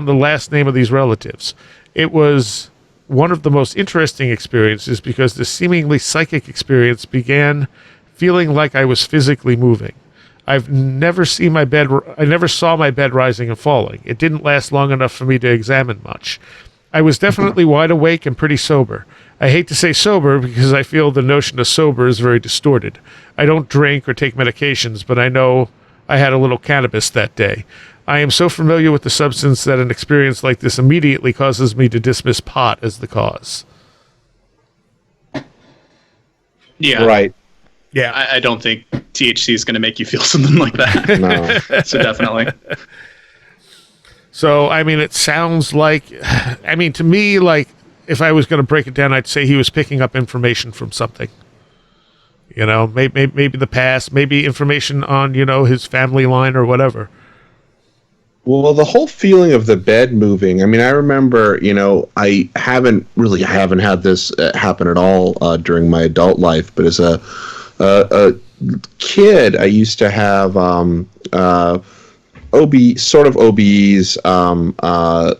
Speaker 1: the last name of these relatives. It was one of the most interesting experiences because the seemingly psychic experience began feeling like I was physically moving. I never saw my bed rising and falling. It didn't last long enough for me to examine much. I was definitely wide awake and pretty sober. I hate to say sober because I feel the notion of sober is very distorted. I don't drink or take medications, but I know I had a little cannabis that day. I am so familiar with the substance that an experience like this immediately causes me to dismiss pot as the cause.
Speaker 3: Yeah.
Speaker 4: Right.
Speaker 1: Yeah.
Speaker 3: I don't think THC is going to make you feel something like that.
Speaker 4: No.
Speaker 3: So definitely.
Speaker 1: So, I mean, it sounds like, to me, like, if I was going to break it down, I'd say he was picking up information from something. Maybe the past, maybe information on, his family line or whatever.
Speaker 4: Well, the whole feeling of the bed moving. I mean, I remember, I haven't had this happen at all during my adult life, but as a kid, I used to have OBs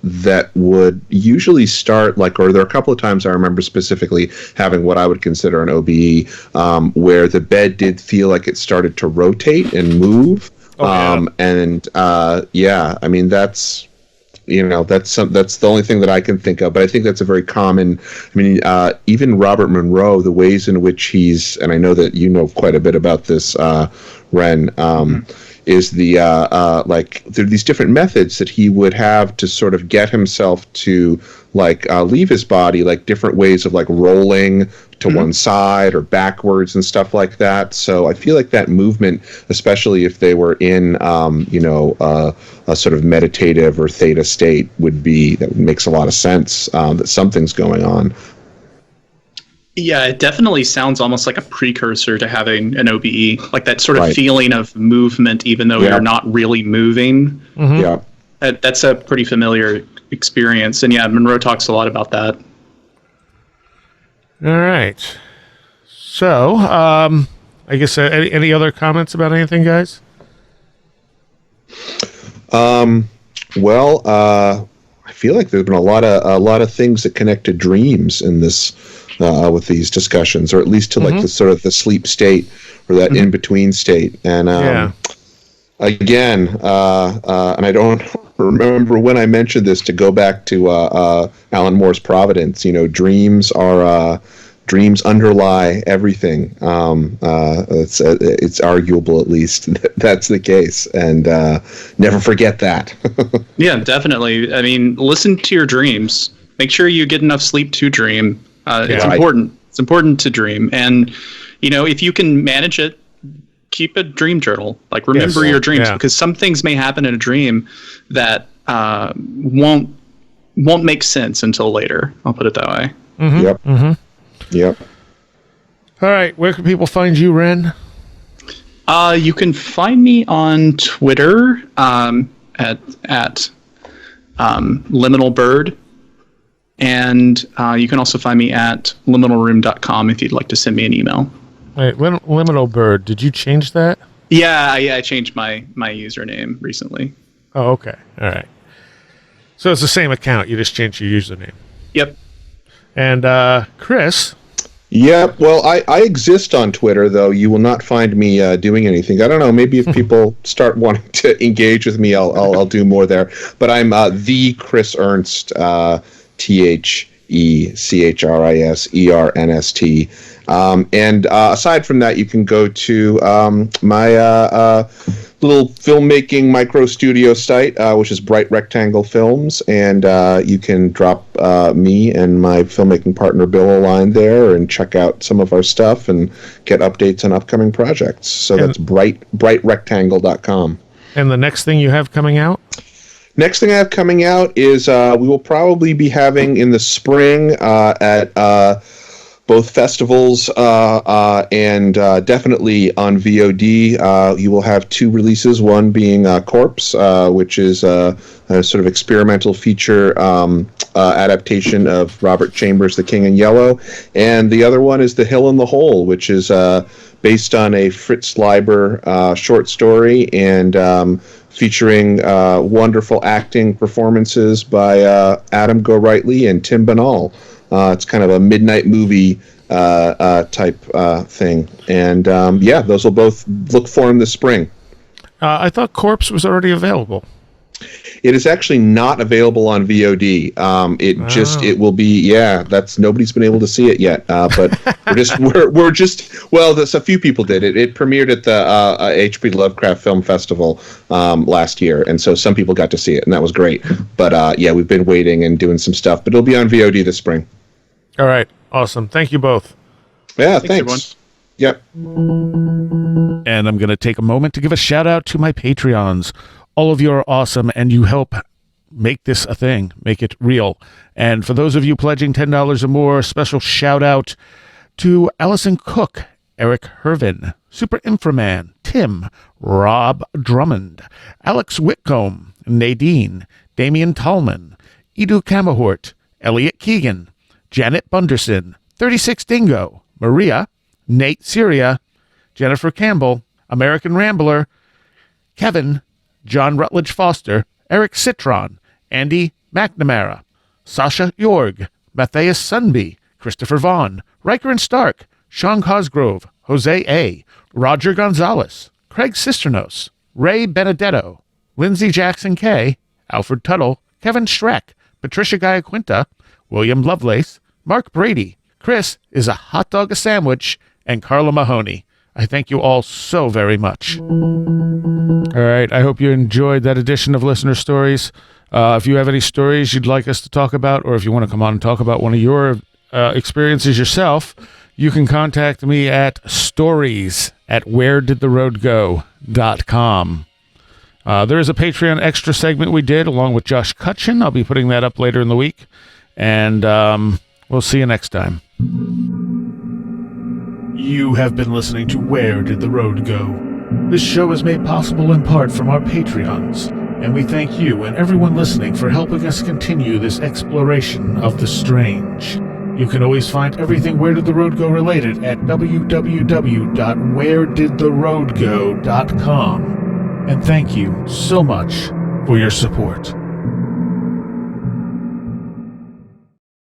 Speaker 4: that would usually start or there are a couple of times I remember specifically having what I would consider an OBE, where the bed did feel like it started to rotate and move. I mean, that's the only thing that I can think of, but I think that's a very common. I mean, even Robert Monroe, the ways in which he's, and I know that you know quite a bit about this, Wren, is there are these different methods that he would have to sort of get himself to leave his body, different ways of rolling to one side or backwards and stuff like that. So I feel like that movement, especially if they were in, a sort of meditative or theta state, that makes a lot of sense, that something's going on.
Speaker 3: Yeah, it definitely sounds almost like a precursor to having an OBE, like that sort of feeling of movement, even though you're not really moving.
Speaker 1: Mm-hmm.
Speaker 4: Yeah.
Speaker 3: That's a pretty familiar experience. And yeah, Monroe talks a lot about that.
Speaker 1: All right. So, I guess any other comments about anything, guys?
Speaker 4: Well, I feel like there's been a lot of things that connect to dreams in this, with these discussions, or at least to the sort of the sleep state or that in between state. And again, and I don't remember when I mentioned this, to go back to Alan Moore's Providence. Dreams underlie everything. It's arguable, at least, that's the case, and never forget that.
Speaker 3: Yeah, definitely. I mean, listen to your dreams. Make sure you get enough sleep to dream. It's important. It's important to dream, and if you can manage it, keep a dream journal. Remember your dreams, because some things may happen in a dream that won't make sense until later. I'll put it that way.
Speaker 1: Mm-hmm.
Speaker 4: Yep.
Speaker 1: Mm-hmm.
Speaker 4: Yep.
Speaker 1: All right. Where can people find you, Wren?
Speaker 3: You can find me on Twitter at Liminal Bird. And you can also find me at liminalroom.com if you'd like to send me an email.
Speaker 1: Wait, Liminal Bird, did you change that?
Speaker 3: Yeah, I changed my username recently.
Speaker 1: Oh, okay. All right. So it's the same account. You just changed your username.
Speaker 3: Yep.
Speaker 1: And Chris?
Speaker 4: Yep. Well, I exist on Twitter, though. You will not find me doing anything. I don't know. Maybe if people start wanting to engage with me, I'll do more there. But I'm the Chris Ernst, TheChrisErnst. And aside from that, you can go to my little filmmaking micro studio site, which is Bright Rectangle Films, and you can drop me and my filmmaking partner Bill a line there and check out some of our stuff and get updates on upcoming projects. So that's brightrectangle.com.
Speaker 1: And the next thing you have coming out?
Speaker 4: Next thing I have coming out is we will probably be having in the spring at both festivals and definitely on VOD. You will have two releases, one being Corpse, which is a sort of experimental feature adaptation of Robert Chambers' The King in Yellow, and the other one is The Hill in the Hole, which is based on a Fritz Leiber short story and featuring wonderful acting performances by Adam Gorightly and Tim Banal. It's kind of a midnight movie type thing. And those will both look for in the spring.
Speaker 1: I thought Corpse was already available.
Speaker 4: It is actually not available on VOD. It will be, nobody's been able to see it yet. But there's a few people did it. It premiered at the H.P. Lovecraft Film Festival last year. And so some people got to see it, and that was great. But we've been waiting and doing some stuff, but it'll be on VOD this spring.
Speaker 1: All right. Awesome. Thank you both.
Speaker 4: Yeah,
Speaker 3: Thanks everyone.
Speaker 4: Yep.
Speaker 1: And I'm going to take a moment to give a shout out to my Patreons. All of you are awesome, and you help make this a thing, make it real. And for those of you pledging $10 or more, special shout out to Allison Cook, Eric Hervin, Super Inframan, Tim, Rob Drummond, Alex Whitcomb, Nadine, Damian Tallman, Edu Kamahort, Elliot Keegan, Janet Bunderson, 36 Dingo, Maria, Nate Seriah, Jennifer Campbell, American Rambler, Kevin, John Rutledge Foster, Eric Citron, Andy McNamara, Sasha Jorg, Matthias Sunby, Christopher Vaughn, Riker and Stark, Sean Cosgrove, Jose A., Roger Gonzalez, Craig Cisternos, Ray Benedetto, Lindsey Jackson K., Alfred Tuttle, Kevin Schreck, Patricia Giaquinta, William Lovelace, Mark Brady, Chris is a hot dog a sandwich, and Carla Mahoney. I thank you all so very much. All right, I hope you enjoyed that edition of Listener Stories. If you have any stories you'd like us to talk about, or if you want to come on and talk about one of your experiences yourself, you can contact me at stories@wheredidtheroadgo.com. There is a Patreon extra segment we did along with Josh Cutchin. I'll be putting that up later in the week. And we'll see you next time. You have been listening to Where Did the Road Go? This show is made possible in part from our Patreons, and we thank you and everyone listening for helping us continue this exploration of the strange. You can always find everything Where Did the Road Go related at www.wheredidtheroadgo.com. And thank you so much for your support.